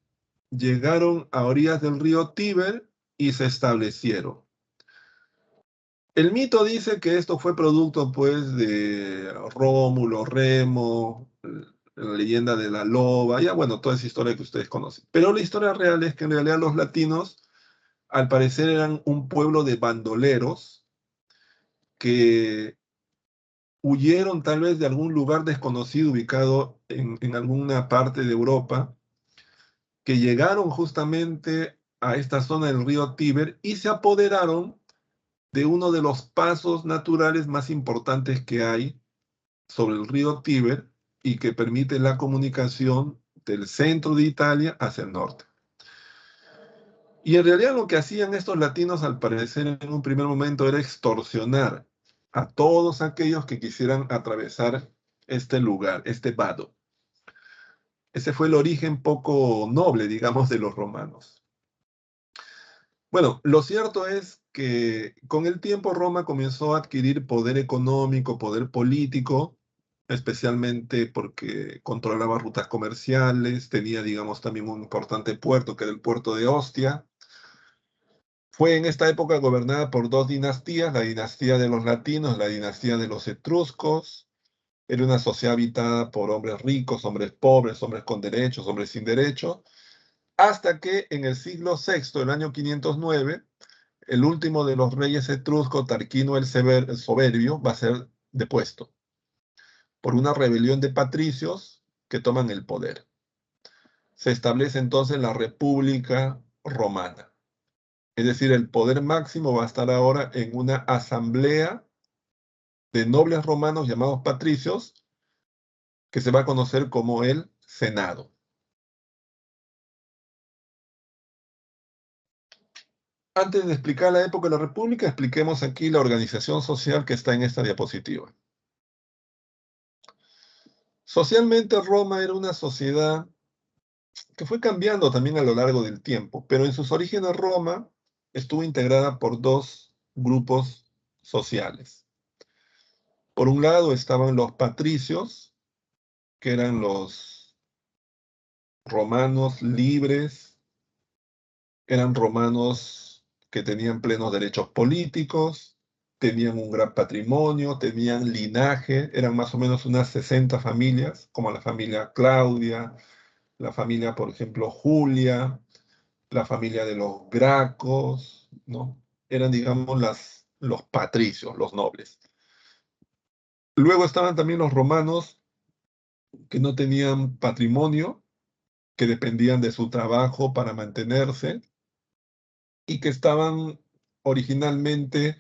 llegaron a orillas del río Tíber y se establecieron. El mito dice que esto fue producto, pues, de Rómulo, Remo, la leyenda de la loba, ya bueno, toda esa historia que ustedes conocen. Pero la historia real es que en realidad los latinos, al parecer, eran un pueblo de bandoleros que huyeron tal vez de algún lugar desconocido ubicado en alguna parte de Europa, que llegaron justamente a esta zona del río Tíber y se apoderaron de uno de los pasos naturales más importantes que hay sobre el río Tíber y que permite la comunicación del centro de Italia hacia el norte. Y en realidad lo que hacían estos latinos, al parecer, en un primer momento era extorsionar a todos aquellos que quisieran atravesar este lugar, este vado. Ese fue el origen poco noble, digamos, de los romanos. Bueno, lo cierto es que con el tiempo Roma comenzó a adquirir poder económico, poder político, especialmente porque controlaba rutas comerciales, tenía, digamos, también un importante puerto, que era el puerto de Ostia. Fue en esta época gobernada por dos dinastías, la dinastía de los latinos, la dinastía de los etruscos. Era una sociedad habitada por hombres ricos, hombres pobres, hombres con derechos, hombres sin derechos, hasta que en el siglo VI, el año 509, el último de los reyes etruscos, Tarquino el Soberbio, va a ser depuesto por una rebelión de patricios que toman el poder. Se establece entonces la República Romana. Es decir, el poder máximo va a estar ahora en una asamblea de nobles romanos llamados patricios, que se va a conocer como el Senado. Antes de explicar la época de la República, expliquemos aquí la organización social que está en esta diapositiva. Socialmente, Roma era una sociedad que fue cambiando también a lo largo del tiempo, pero en sus orígenes Roma estuvo integrada por dos grupos sociales. Por un lado estaban los patricios, que eran los romanos libres, eran romanos que tenían plenos derechos políticos, tenían un gran patrimonio, tenían linaje, eran más o menos unas 60 familias, como la familia Claudia, la familia, por ejemplo, Julia, la familia de los Gracos, ¿no? Eran, digamos, los patricios, los nobles. Luego estaban también los romanos que no tenían patrimonio, que dependían de su trabajo para mantenerse y que estaban originalmente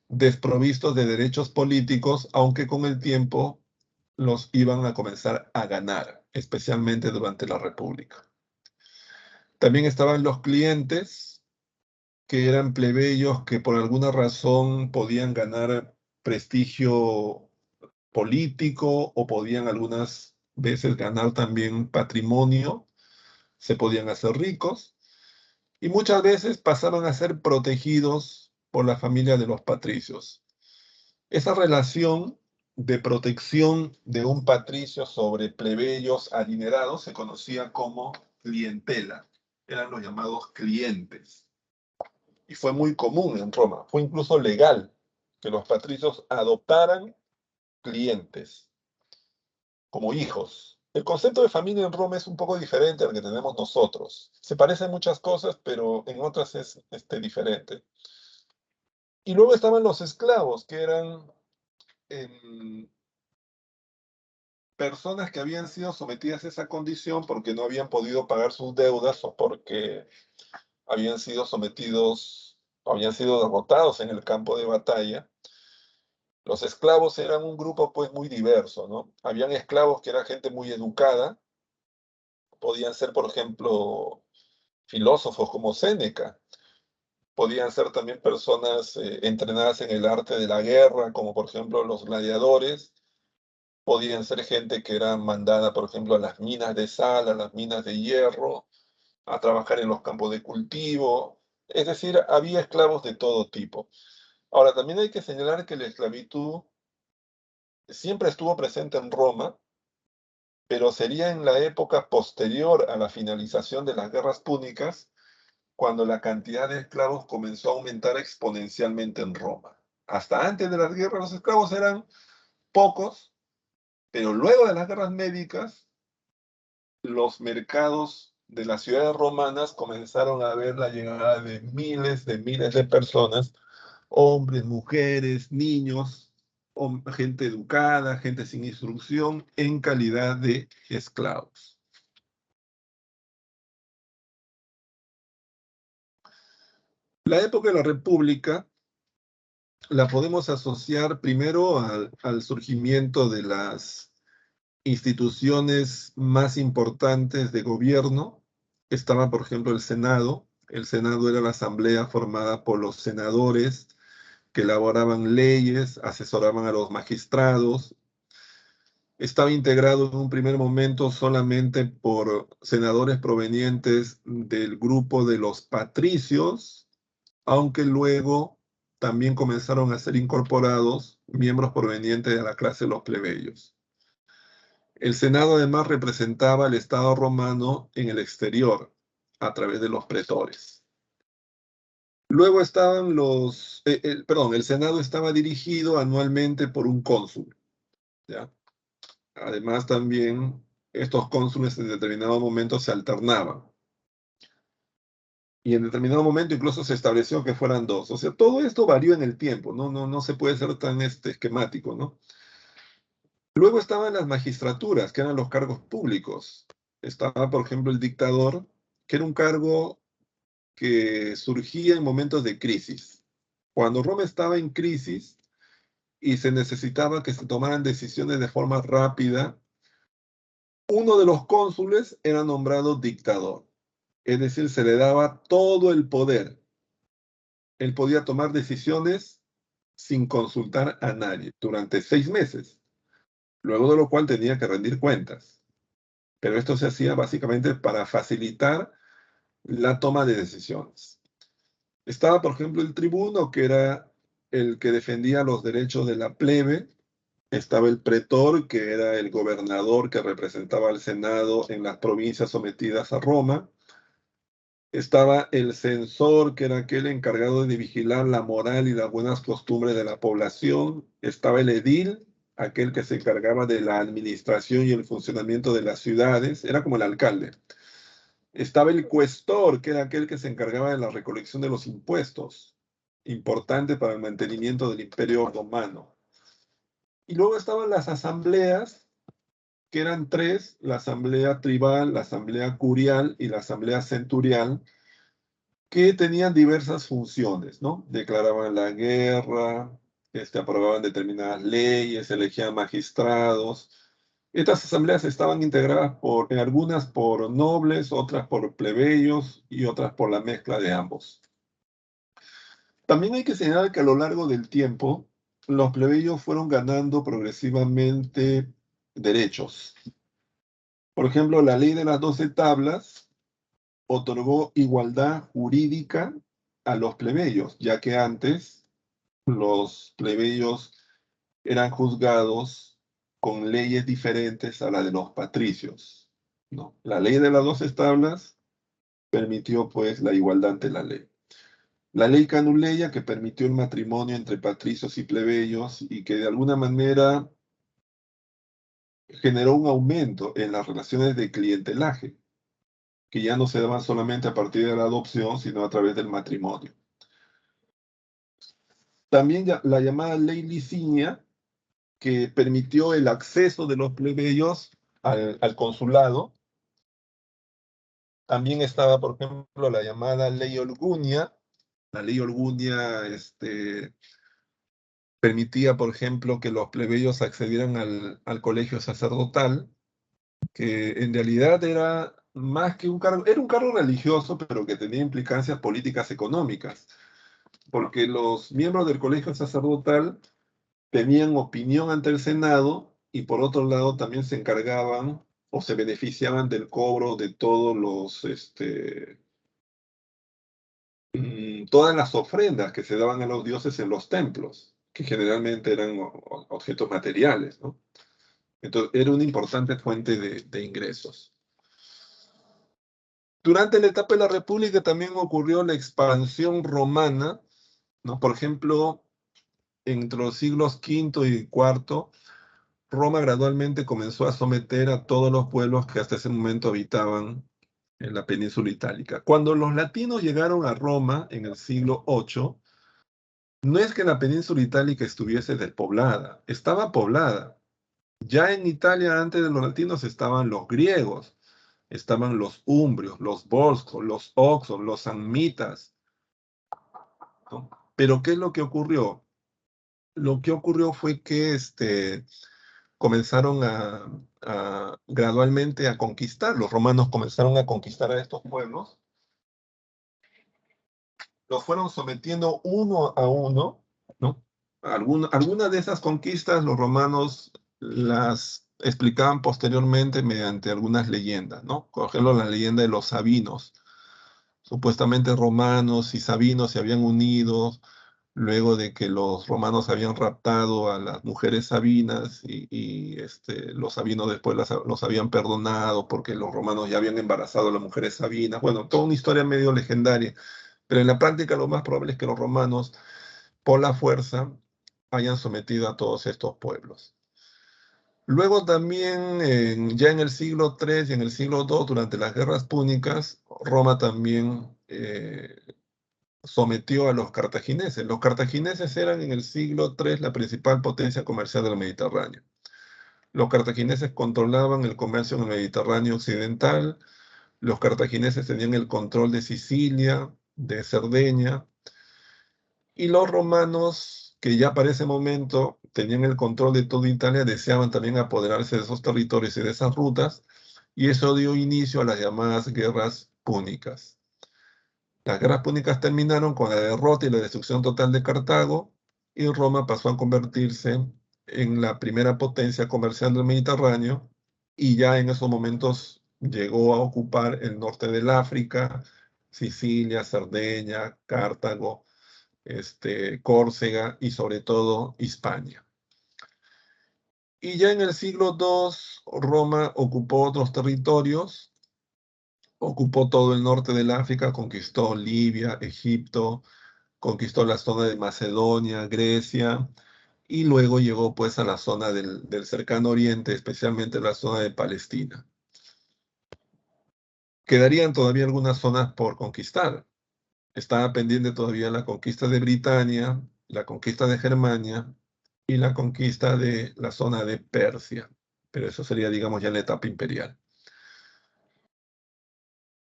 desprovistos de derechos políticos, aunque con el tiempo los iban a comenzar a ganar, especialmente durante la República. También estaban los clientes, que eran plebeyos que por alguna razón podían ganar prestigio político o podían algunas veces ganar también patrimonio, se podían hacer ricos y muchas veces pasaron a ser protegidos por la familia de los patricios. Esa relación de protección de un patricio sobre plebeyos adinerados se conocía como clientela. Eran los llamados clientes. Y fue muy común en Roma. Fue incluso legal que los patricios adoptaran clientes como hijos. El concepto de familia en Roma es un poco diferente al que tenemos nosotros. Se parece en muchas cosas, pero en otras es diferente. Y luego estaban los esclavos, que eran personas que habían sido sometidas a esa condición porque no habían podido pagar sus deudas o porque habían sido sometidos, habían sido derrotados en el campo de batalla. Los esclavos eran un grupo pues muy diverso, ¿no? Habían esclavos que era gente muy educada, podían ser, por ejemplo, filósofos como Séneca, podían ser también personas entrenadas en el arte de la guerra, como por ejemplo los gladiadores, podían ser gente que era mandada, por ejemplo, a las minas de sal, a las minas de hierro, a trabajar en los campos de cultivo, es decir, había esclavos de todo tipo. Ahora, también hay que señalar que la esclavitud siempre estuvo presente en Roma, pero sería en la época posterior a la finalización de las guerras púnicas cuando la cantidad de esclavos comenzó a aumentar exponencialmente en Roma. Hasta antes de las guerras los esclavos eran pocos, pero luego de las guerras médicas, los mercados de las ciudades romanas comenzaron a ver la llegada de miles de personas, hombres, mujeres, niños, gente educada, gente sin instrucción, en calidad de esclavos. La época de la República la podemos asociar primero al surgimiento de las instituciones más importantes de gobierno. Estaba, por ejemplo, el Senado. El Senado era la asamblea formada por los senadores que elaboraban leyes, asesoraban a los magistrados. Estaba integrado en un primer momento solamente por senadores provenientes del grupo de los patricios, aunque luego también comenzaron a ser incorporados miembros provenientes de la clase de los plebeyos. El Senado además representaba al Estado romano en el exterior, a través de los pretores. Luego estaban el Senado estaba dirigido anualmente por un cónsul, ¿ya? Además también estos cónsules en determinado momento se alternaban. Y en determinado momento incluso se estableció que fueran dos. O sea, todo esto varió en el tiempo, no se puede ser tan esquemático, ¿no? Luego estaban las magistraturas, que eran los cargos públicos. Estaba, por ejemplo, el dictador, que era un cargo que surgía en momentos de crisis. Cuando Roma estaba en crisis y se necesitaba que se tomaran decisiones de forma rápida, uno de los cónsules era nombrado dictador. Es decir, se le daba todo el poder. Él podía tomar decisiones sin consultar a nadie durante 6 meses, luego de lo cual tenía que rendir cuentas. Pero esto se hacía básicamente para facilitar la toma de decisiones. Estaba, por ejemplo, el tribuno, que era el que defendía los derechos de la plebe. Estaba el pretor, que era el gobernador que representaba al Senado en las provincias sometidas a Roma. Estaba el censor, que era aquel encargado de vigilar la moral y las buenas costumbres de la población. Estaba el edil, aquel que se encargaba de la administración y el funcionamiento de las ciudades. Era como el alcalde. Estaba el cuestor, que era aquel que se encargaba de la recolección de los impuestos, importante para el mantenimiento del Imperio Romano. Y luego estaban las asambleas, que eran tres: la asamblea tribal, la asamblea curial y la asamblea centurial, que tenían diversas funciones, ¿no? Declaraban la guerra, aprobaban determinadas leyes, elegían magistrados. Estas asambleas estaban integradas en algunas por nobles, otras por plebeyos y otras por la mezcla de ambos. También hay que señalar que a lo largo del tiempo, los plebeyos fueron ganando progresivamente derechos. Por ejemplo, la ley de las 12 tablas otorgó igualdad jurídica a los plebeyos, ya que antes los plebeyos eran juzgados con leyes diferentes a la de los patricios, ¿no? La ley de las 12 tablas permitió pues la igualdad ante la ley. La ley Canuleia, que permitió el matrimonio entre patricios y plebeyos y que de alguna manera generó un aumento en las relaciones de clientelaje, que ya no se daban solamente a partir de la adopción, sino a través del matrimonio. También la llamada ley Licinia, que permitió el acceso de los plebeyos al consulado. También estaba, por ejemplo, la llamada ley Olgunia. La ley Olgunia permitía, por ejemplo, que los plebeyos accedieran al colegio sacerdotal, que en realidad era más que un cargo, era un cargo religioso, pero que tenía implicancias políticas económicas, porque los miembros del colegio sacerdotal tenían opinión ante el Senado y por otro lado también se encargaban o se beneficiaban del cobro de todos todas las ofrendas que se daban a los dioses en los templos, que generalmente eran objetos materiales, ¿no? Entonces era una importante fuente de ingresos. Durante la etapa de la República también ocurrió la expansión romana, ¿no? Por ejemplo, entre los siglos V y IV, Roma gradualmente comenzó a someter a todos los pueblos que hasta ese momento habitaban en la península itálica. Cuando los latinos llegaron a Roma en el siglo VIII, no es que la península itálica estuviese despoblada, estaba poblada. Ya en Italia, antes de los latinos, estaban los griegos, estaban los umbrios, los volscos, los oxos, los samnitas, ¿no? Pero ¿qué es lo que ocurrió? Lo que ocurrió fue que comenzaron gradualmente a conquistar, los romanos comenzaron a conquistar a estos pueblos, los fueron sometiendo uno a uno, ¿no? Algunas de esas conquistas los romanos las explicaban posteriormente mediante algunas leyendas, ¿no? Por ejemplo, la leyenda de los sabinos. Supuestamente romanos y sabinos se habían unido luego de que los romanos habían raptado a las mujeres sabinas y los sabinos después los habían perdonado porque los romanos ya habían embarazado a las mujeres sabinas. Bueno, toda una historia medio legendaria, pero en la práctica lo más probable es que los romanos, por la fuerza, hayan sometido a todos estos pueblos. Luego también, ya en el siglo III y en el siglo II, durante las guerras púnicas, Roma también sometió a los cartagineses. Los cartagineses eran en el siglo III la principal potencia comercial del Mediterráneo. Los cartagineses controlaban el comercio en el Mediterráneo occidental, los cartagineses tenían el control de Sicilia, de Cerdeña, y los romanos, que ya para ese momento tenían el control de toda Italia, deseaban también apoderarse de esos territorios y de esas rutas, y eso dio inicio a las llamadas guerras púnicas. Las guerras púnicas terminaron con la derrota y la destrucción total de Cartago, y Roma pasó a convertirse en la primera potencia comercial del Mediterráneo, y ya en esos momentos llegó a ocupar el norte del África, Sicilia, Cerdeña, Cartago, Córcega y sobre todo Hispania. Y ya en el siglo II, Roma ocupó otros territorios, ocupó todo el norte del África, conquistó Libia, Egipto, conquistó la zona de Macedonia, Grecia, y luego llegó pues a la zona del cercano oriente, especialmente la zona de Palestina. Quedarían todavía algunas zonas por conquistar. Estaba pendiente todavía la conquista de Britania, la conquista de Germania y la conquista de la zona de Persia. pero eso sería, digamos, ya en la etapa imperial.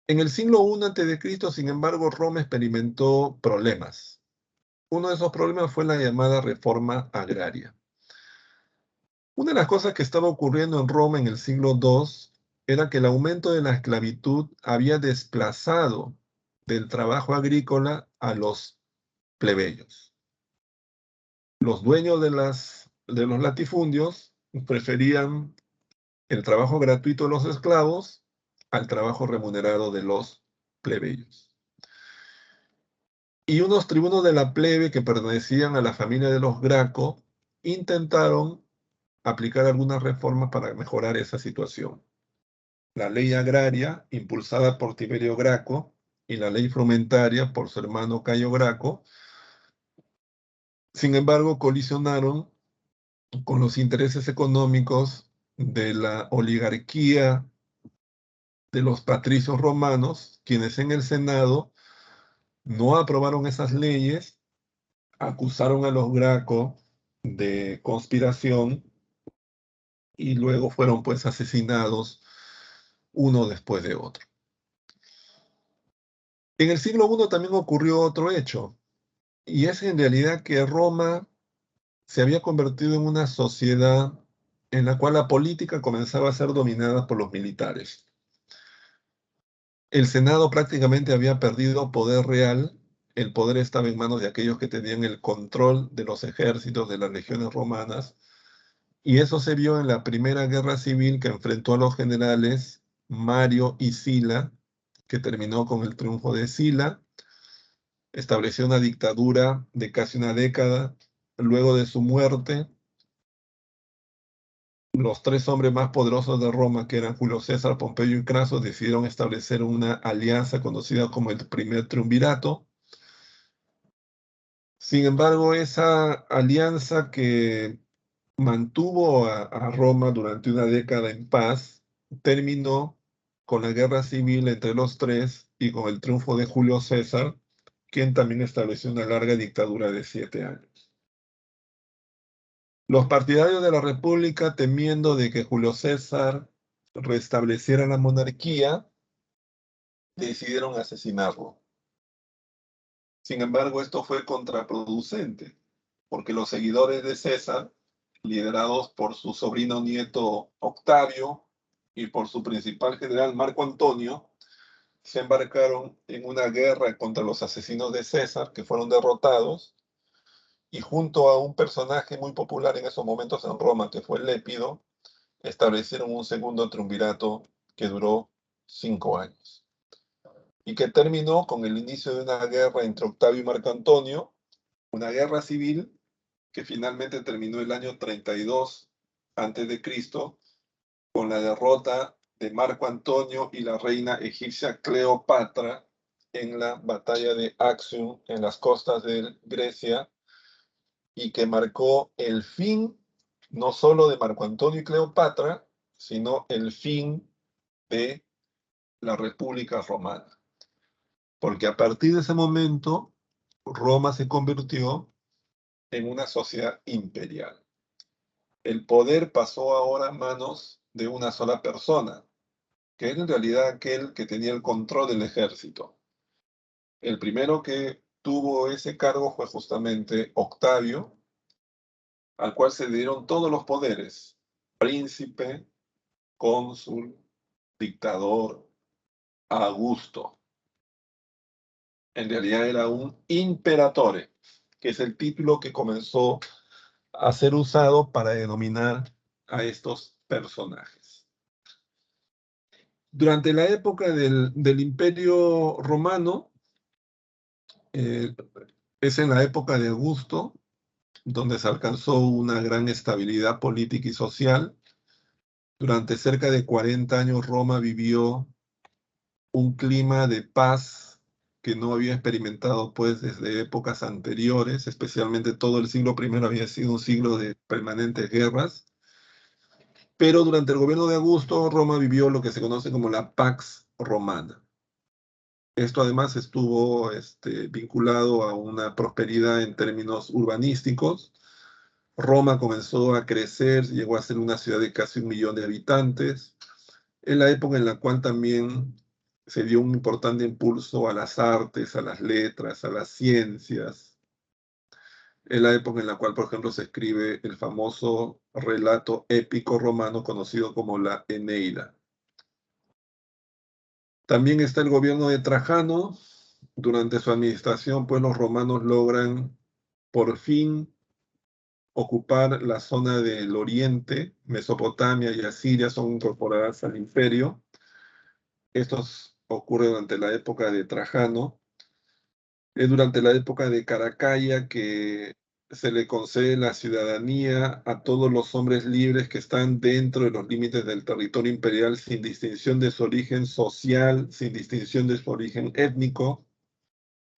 En el siglo I a.C., sin embargo, Roma experimentó problemas. Uno de esos problemas fue la llamada reforma agraria. Una de las cosas que estaba ocurriendo en Roma en el siglo II era que el aumento de la esclavitud había desplazado del trabajo agrícola a los plebeyos. Los dueños de los latifundios preferían el trabajo gratuito de los esclavos al trabajo remunerado de los plebeyos. Y unos tribunos de la plebe que pertenecían a la familia de los Graco intentaron aplicar algunas reformas para mejorar esa situación. La ley agraria, impulsada por Tiberio Graco, y la ley frumentaria por su hermano Cayo Graco, sin embargo, colisionaron con los intereses económicos de la oligarquía de los patricios romanos, quienes en el Senado no aprobaron esas leyes, acusaron a los Graco de conspiración y luego fueron pues asesinados uno después de otro. En el siglo I también ocurrió otro hecho, y es en realidad que Roma se había convertido en una sociedad en la cual la política comenzaba a ser dominada por los militares. El Senado prácticamente había perdido poder real, el poder estaba en manos de aquellos que tenían el control de los ejércitos de las legiones romanas, y eso se vio en la Primera Guerra Civil que enfrentó a los generales Mario y Sila, que terminó con el triunfo de Sila, estableció una dictadura de casi una década. Luego de su muerte, los tres hombres más poderosos de Roma, que eran Julio César, Pompeyo y Craso, decidieron establecer una alianza conocida como el primer triunvirato. Sin embargo, esa alianza que mantuvo a Roma durante una década en paz, terminó con la guerra civil entre los tres y con el triunfo de Julio César, quien también estableció una larga dictadura de 7 años. Los partidarios de la República, temiendo de que Julio César restableciera la monarquía, decidieron asesinarlo. Sin embargo, esto fue contraproducente, porque los seguidores de César, liderados por su sobrino nieto Octavio y por su principal general Marco Antonio, se embarcaron en una guerra contra los asesinos de César, que fueron derrotados, y junto a un personaje muy popular en esos momentos en Roma, que fue Lépido, establecieron un segundo triunvirato que duró 5 años y que terminó con el inicio de una guerra entre Octavio y Marco Antonio, una guerra civil que finalmente terminó el año 32 a.C., con la derrota de Marco Antonio y la reina egipcia Cleopatra en la batalla de Actium en las costas de Grecia, y que marcó el fin no solo de Marco Antonio y Cleopatra, sino el fin de la República Romana. Porque a partir de ese momento, Roma se convirtió en una sociedad imperial. El poder pasó ahora a manos de una sola persona, que era en realidad aquel que tenía el control del ejército. El primero que tuvo ese cargo fue justamente Octavio, al cual se dieron todos los poderes: príncipe, cónsul, dictador, Augusto. En realidad era un imperatore, que es el título que comenzó a ser usado para denominar a estos personajes. Durante la época del Imperio Romano, es en la época de Augusto, donde se alcanzó una gran estabilidad política y social. Durante cerca de 40 años Roma vivió un clima de paz que no había experimentado pues desde épocas anteriores, especialmente todo el siglo I había sido un siglo de permanentes guerras. Pero durante el gobierno de Augusto, Roma vivió lo que se conoce como la Pax Romana. Esto además estuvo vinculado a una prosperidad en términos urbanísticos. Roma comenzó a crecer, llegó a ser una ciudad de casi 1 millón de habitantes. Es la época en la cual también se dio un importante impulso a las artes, a las letras, a las ciencias. Es la época en la cual, por ejemplo, se escribe el famoso relato épico romano conocido como la Eneida. También está el gobierno de Trajano. Durante su administración, pues los romanos logran por fin ocupar la zona del oriente. Mesopotamia y Asiria son incorporadas al imperio. Esto ocurre durante la época de Trajano. Es durante la época de Caracalla que se le concede la ciudadanía a todos los hombres libres que están dentro de los límites del territorio imperial sin distinción de su origen social, sin distinción de su origen étnico,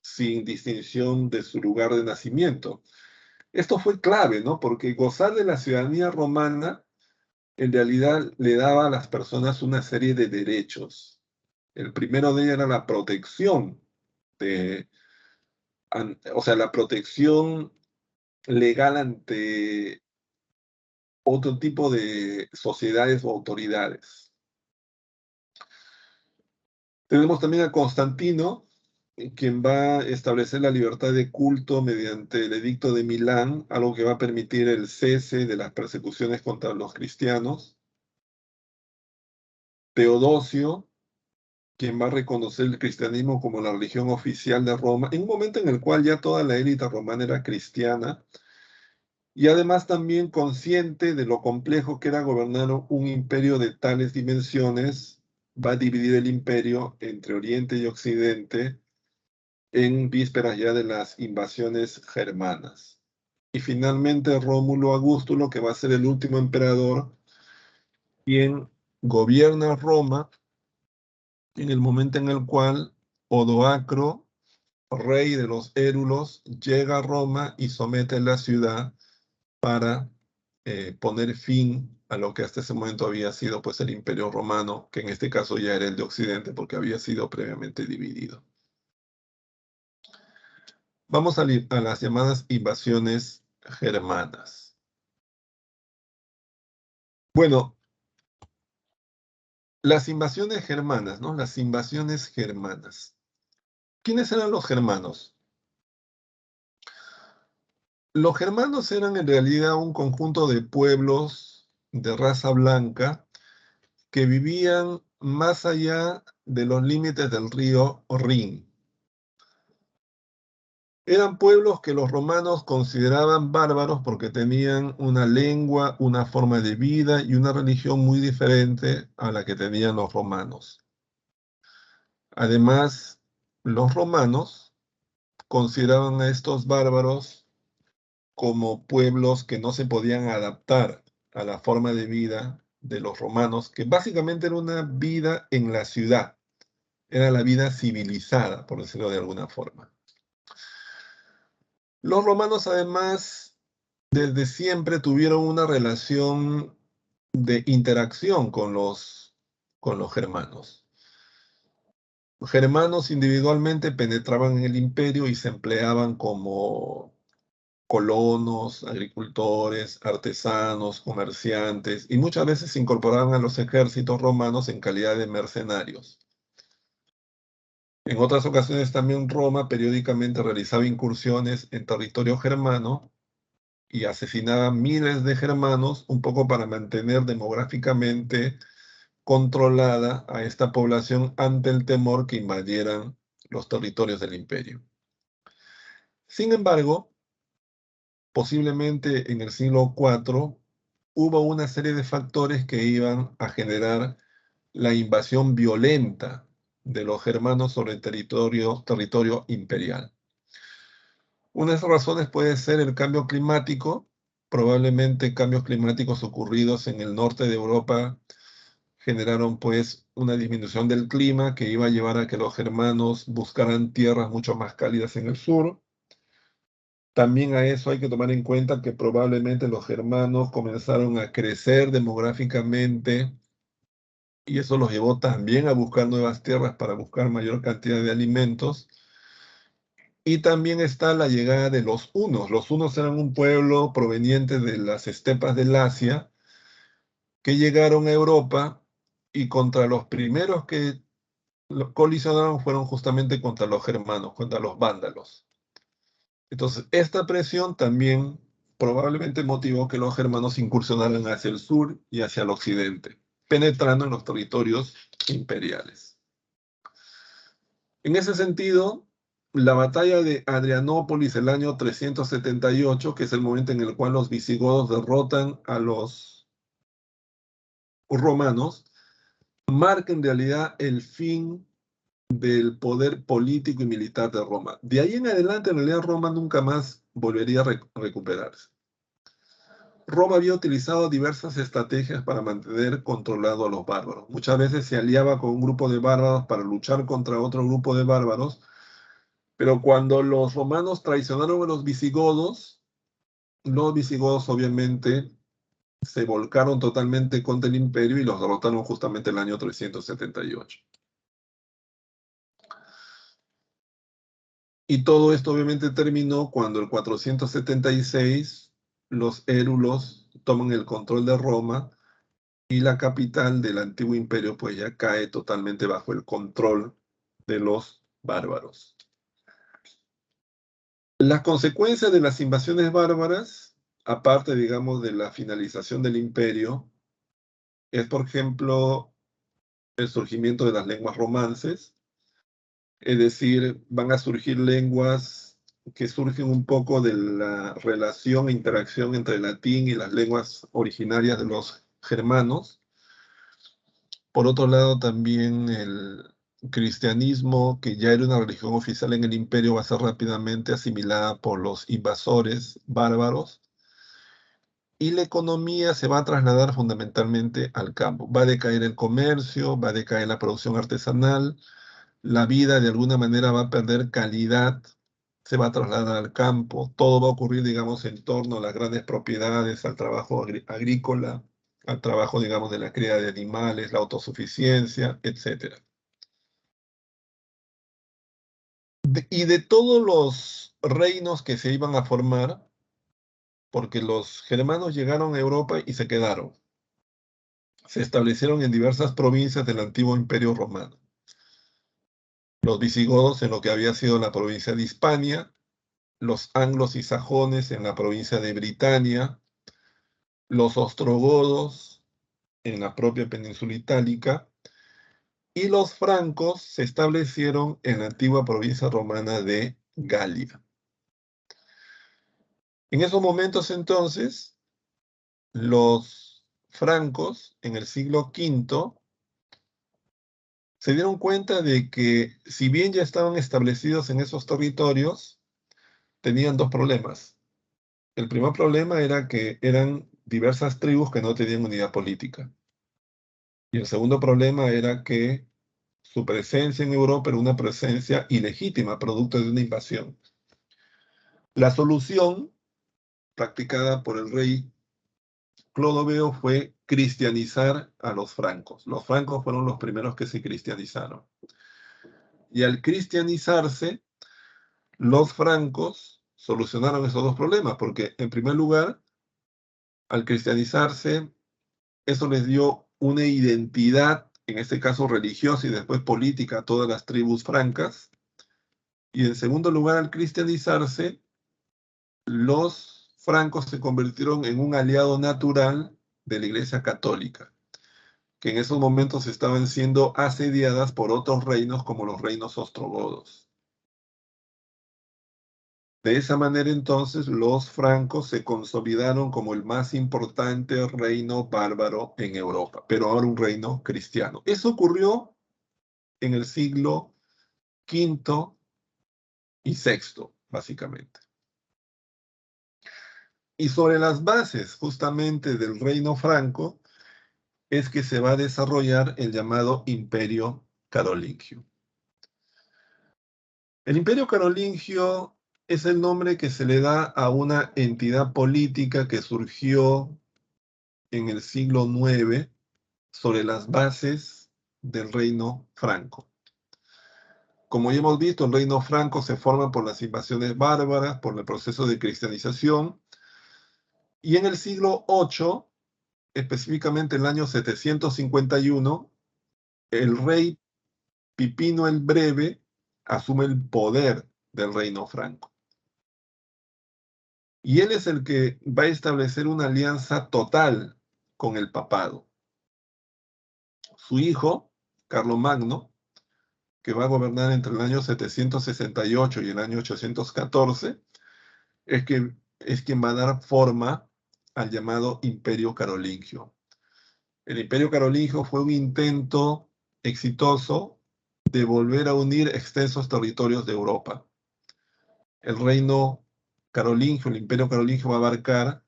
sin distinción de su lugar de nacimiento. Esto fue clave, ¿no? Porque gozar de la ciudadanía romana en realidad le daba a las personas una serie de derechos. El primero de ellos era la protección de, o sea, la protección legal ante otro tipo de sociedades o autoridades. Tenemos también a Constantino, quien va a establecer la libertad de culto mediante el Edicto de Milán, algo que va a permitir el cese de las persecuciones contra los cristianos. Teodosio, quien va a reconocer el cristianismo como la religión oficial de Roma, en un momento en el cual ya toda la élite romana era cristiana, y además también consciente de lo complejo que era gobernar un imperio de tales dimensiones, va a dividir el imperio entre Oriente y Occidente en vísperas ya de las invasiones germanas. Y finalmente Rómulo Augustulo, que va a ser el último emperador, quien gobierna Roma en el momento en el cual Odoacro, rey de los Érulos, llega a Roma y somete la ciudad para poner fin a lo que hasta ese momento había sido pues el Imperio Romano, que en este caso ya era el de Occidente porque había sido previamente dividido. Vamos a las llamadas invasiones germanas. Bueno, las invasiones germanas, ¿no? Las invasiones germanas. ¿Quiénes eran los germanos? Los germanos eran en realidad un conjunto de pueblos de raza blanca que vivían más allá de los límites del río Rin. Eran pueblos que los romanos consideraban bárbaros porque tenían una lengua, una forma de vida y una religión muy diferente a la que tenían los romanos. Además, los romanos consideraban a estos bárbaros como pueblos que no se podían adaptar a la forma de vida de los romanos, que básicamente era una vida en la ciudad, era la vida civilizada, por decirlo de alguna forma. Los romanos además desde siempre tuvieron una relación de interacción con los germanos. Los germanos individualmente penetraban en el imperio y se empleaban como colonos, agricultores, artesanos, comerciantes, y muchas veces se incorporaban a los ejércitos romanos en calidad de mercenarios. En otras ocasiones también Roma periódicamente realizaba incursiones en territorio germano y asesinaba miles de germanos, un poco para mantener demográficamente controlada a esta población ante el temor que invadieran los territorios del imperio. Sin embargo, posiblemente en el siglo IV hubo una serie de factores que iban a generar la invasión violenta de los germanos sobre el territorio imperial. Una de esas razones puede ser el cambio climático, probablemente cambios climáticos ocurridos en el norte de Europa generaron pues una disminución del clima que iba a llevar a que los germanos buscaran tierras mucho más cálidas en el sur. También a eso hay que tomar en cuenta que probablemente los germanos comenzaron a crecer demográficamente y eso los llevó también a buscar nuevas tierras para buscar mayor cantidad de alimentos. Y también está la llegada de los hunos. Los hunos eran un pueblo proveniente de las estepas del Asia que llegaron a Europa y contra los primeros que colisionaron fueron justamente contra los germanos, contra los vándalos. Entonces, esta presión también probablemente motivó que los germanos incursionaran hacia el sur y hacia el occidente, penetrando en los territorios imperiales. En ese sentido, la batalla de Adrianópolis el año 378, que es el momento en el cual los visigodos derrotan a los romanos, marca en realidad el fin del poder político y militar de Roma. De ahí en adelante, en realidad, Roma nunca más volvería a recuperarse. Roma había utilizado diversas estrategias para mantener controlado a los bárbaros. Muchas veces se aliaba con un grupo de bárbaros para luchar contra otro grupo de bárbaros, pero cuando los romanos traicionaron a los visigodos obviamente se volcaron totalmente contra el imperio y los derrotaron justamente el año 378. Y todo esto obviamente terminó cuando el 476 los érulos toman el control de Roma y la capital del antiguo imperio pues ya cae totalmente bajo el control de los bárbaros. Las consecuencias de las invasiones bárbaras, aparte digamos de la finalización del imperio, es por ejemplo el surgimiento de las lenguas romances, es decir, van a surgir lenguas que surgen un poco de la relación e interacción entre el latín y las lenguas originarias de los germanos. Por otro lado, también el cristianismo, que ya era una religión oficial en el imperio, va a ser rápidamente asimilada por los invasores bárbaros y la economía se va a trasladar fundamentalmente al campo. Va a decaer el comercio, va a decaer la producción artesanal, la vida de alguna manera va a perder calidad, se va a trasladar al campo, todo va a ocurrir, digamos, en torno a las grandes propiedades, al trabajo agrícola, al trabajo, digamos, de la cría de animales, la autosuficiencia, etcétera. Y de todos los reinos que se iban a formar, porque los germanos llegaron a Europa y se quedaron, se establecieron en diversas provincias del antiguo imperio romano. Los visigodos en lo que había sido la provincia de Hispania, los anglos y sajones en la provincia de Britania, los ostrogodos en la propia península itálica, y los francos se establecieron en la antigua provincia romana de Galia. En esos momentos entonces, los francos en el siglo V se dieron cuenta de que si bien ya estaban establecidos en esos territorios, tenían dos problemas. El primer problema era que eran diversas tribus que no tenían unidad política. Y el segundo problema era que su presencia en Europa era una presencia ilegítima, producto de una invasión. La solución practicada por el rey Clodoveo fue cristianizar a los francos. Los francos fueron los primeros que se cristianizaron. Y al cristianizarse, los francos solucionaron esos dos problemas, porque en primer lugar, al cristianizarse, eso les dio una identidad, en este caso religiosa y después política, a todas las tribus francas. Y en segundo lugar, al cristianizarse, los francos se convirtieron en un aliado natural de la Iglesia Católica, que en esos momentos estaban siendo asediadas por otros reinos como los reinos ostrogodos. De esa manera entonces los francos se consolidaron como el más importante reino bárbaro en Europa, pero ahora un reino cristiano. Eso ocurrió en el siglo V y VI, básicamente. Y sobre las bases justamente del reino franco es que se va a desarrollar el llamado Imperio Carolingio. El Imperio Carolingio es el nombre que se le da a una entidad política que surgió en el siglo IX sobre las bases del reino franco. Como ya hemos visto, el reino franco se forma por las invasiones bárbaras, por el proceso de cristianización, y en el siglo VIII, específicamente en el año 751, el rey Pipino el Breve asume el poder del reino franco. Y él es el que va a establecer una alianza total con el papado. Su hijo, Carlomagno, que va a gobernar entre el año 768 y el año 814, es quien va a dar forma al llamado Imperio Carolingio. El Imperio Carolingio fue un intento exitoso de volver a unir extensos territorios de Europa. El reino carolingio, el Imperio Carolingio va a abarcar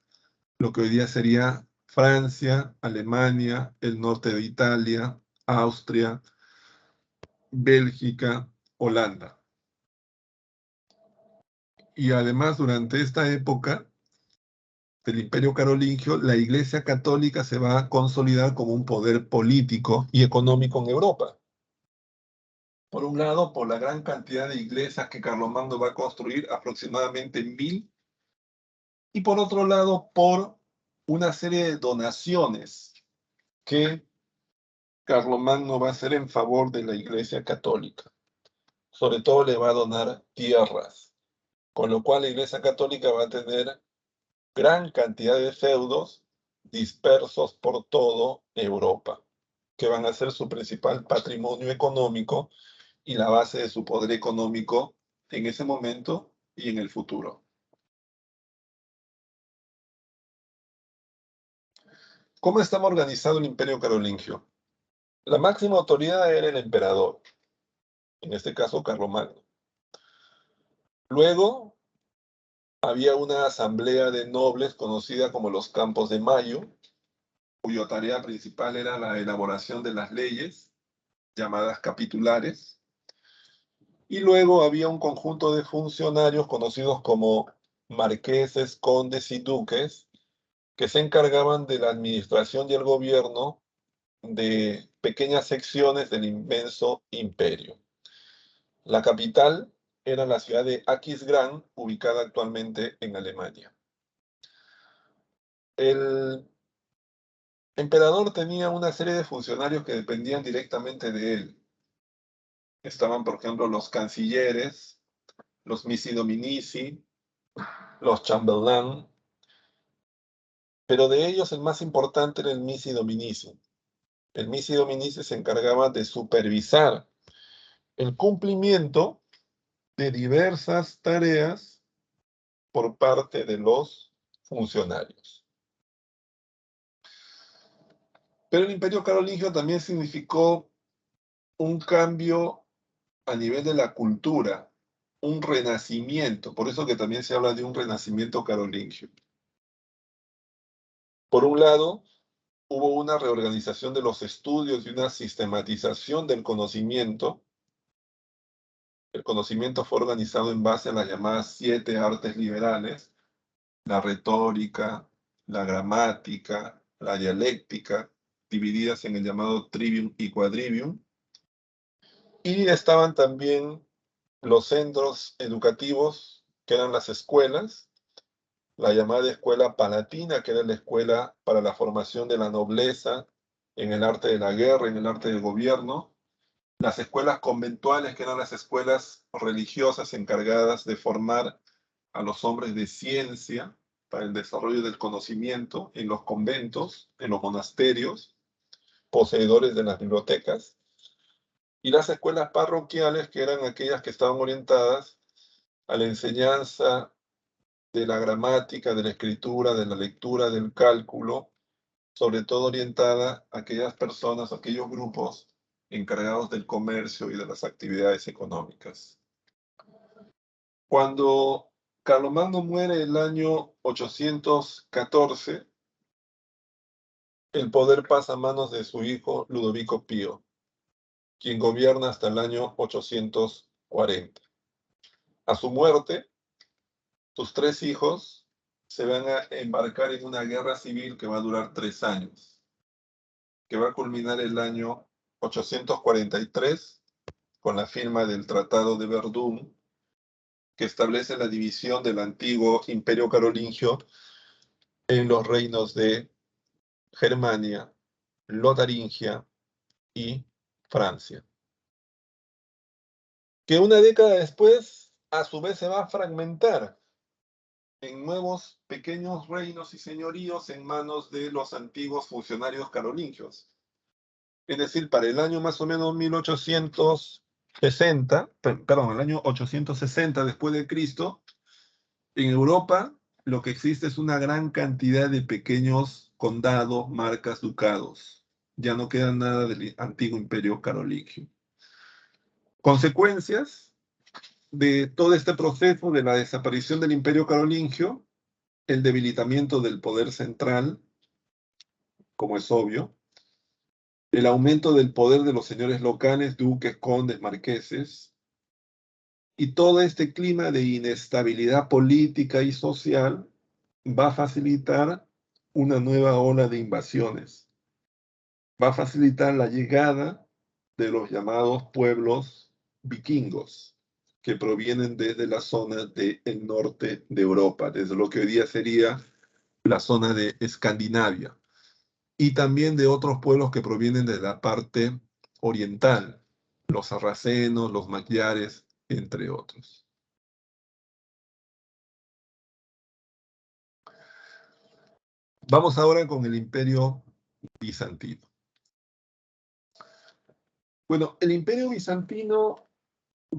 lo que hoy día sería Francia, Alemania, el norte de Italia, Austria, Bélgica, Holanda. Y además, durante esta época del Imperio Carolingio, la Iglesia Católica se va a consolidar como un poder político y económico en Europa. Por un lado, por la gran cantidad de iglesias que Carlomagno va a construir, aproximadamente 1000, y por otro lado, por una serie de donaciones que Carlomagno va a hacer en favor de la Iglesia Católica. Sobre todo le va a donar tierras, con lo cual la Iglesia Católica va a tener gran cantidad de feudos dispersos por toda Europa, que van a ser su principal patrimonio económico y la base de su poder económico en ese momento y en el futuro. ¿Cómo estaba organizado el Imperio Carolingio? La máxima autoridad era el emperador, en este caso Carlomagno. Luego había una asamblea de nobles conocida como los Campos de Mayo, cuya tarea principal era la elaboración de las leyes, llamadas capitulares. Y luego había un conjunto de funcionarios conocidos como marqueses, condes y duques, que se encargaban de la administración y el gobierno de pequeñas secciones del inmenso imperio. La capital era la ciudad de Aquisgrán, ubicada actualmente en Alemania. El emperador tenía una serie de funcionarios que dependían directamente de él. Estaban, por ejemplo, los cancilleres, los missi dominici, los chambelán, pero de ellos el más importante era el missi dominici. El missi dominici se encargaba de supervisar el cumplimiento de diversas tareas por parte de los funcionarios. Pero el Imperio Carolingio también significó un cambio a nivel de la cultura, un renacimiento, por eso que también se habla de un renacimiento carolingio. Por un lado, hubo una reorganización de los estudios y una sistematización del conocimiento. El conocimiento fue organizado en base a las llamadas 7 artes liberales: la retórica, la gramática, la dialéctica, divididas en el llamado trivium y quadrivium. Y estaban también los centros educativos, que eran las escuelas, la llamada escuela palatina, que era la escuela para la formación de la nobleza en el arte de la guerra, en el arte del gobierno, las escuelas conventuales, que eran las escuelas religiosas encargadas de formar a los hombres de ciencia para el desarrollo del conocimiento en los conventos, en los monasterios, poseedores de las bibliotecas, y las escuelas parroquiales, que eran aquellas que estaban orientadas a la enseñanza de la gramática, de la escritura, de la lectura, del cálculo, sobre todo orientada a aquellas personas, a aquellos grupos encargados del comercio y de las actividades económicas. Cuando Carlomagno muere el año 814, el poder pasa a manos de su hijo Ludovico Pío, quien gobierna hasta el año 840. A su muerte, sus 3 hijos se van a embarcar en una guerra civil que va a durar 3 años, que va a culminar el año 843 con la firma del Tratado de Verdún, que establece la división del antiguo Imperio Carolingio en los reinos de Germania, Lotaringia y Francia, que una década después a su vez se va a fragmentar en nuevos pequeños reinos y señoríos en manos de los antiguos funcionarios carolingios. Es decir, para el año más o menos 1860, perdón, el año 860 después de Cristo, en Europa lo que existe es una gran cantidad de pequeños condados, marcas, ducados. Ya no queda nada del antiguo imperio carolingio. Consecuencias de todo este proceso de la desaparición del imperio carolingio, el debilitamiento del poder central, como es obvio, el aumento del poder de los señores locales, duques, condes, marqueses, y todo este clima de inestabilidad política y social va a facilitar una nueva ola de invasiones. Va a facilitar la llegada de los llamados pueblos vikingos, que provienen desde la zona del norte de Europa, desde lo que hoy día sería la zona de Escandinavia, y también de otros pueblos que provienen de la parte oriental, los sarracenos, los magiares, entre otros. Vamos ahora con el Imperio Bizantino. Bueno, el Imperio Bizantino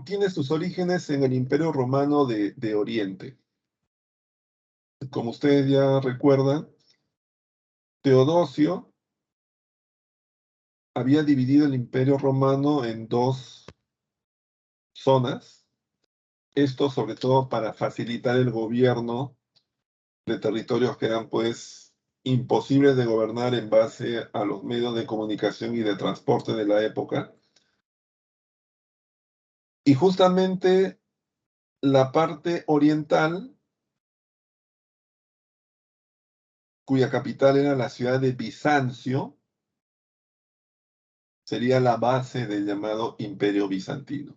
tiene sus orígenes en el Imperio Romano de Oriente. Como ustedes ya recuerdan, Teodosio había dividido el Imperio Romano en dos zonas, esto sobre todo para facilitar el gobierno de territorios que eran pues imposibles de gobernar en base a los medios de comunicación y de transporte de la época. Y justamente la parte oriental, cuya capital era la ciudad de Bizancio, sería la base del llamado Imperio Bizantino.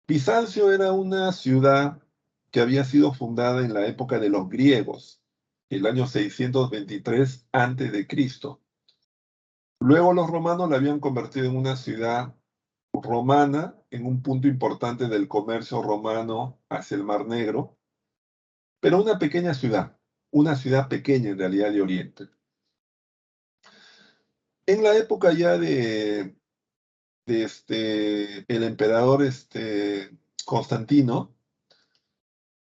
Bizancio era una ciudad que había sido fundada en la época de los griegos, el año 623 a.C. Luego los romanos la habían convertido en una ciudad romana, en un punto importante del comercio romano hacia el Mar Negro, pero una ciudad pequeña en realidad de Oriente. En la época ya de el emperador Constantino,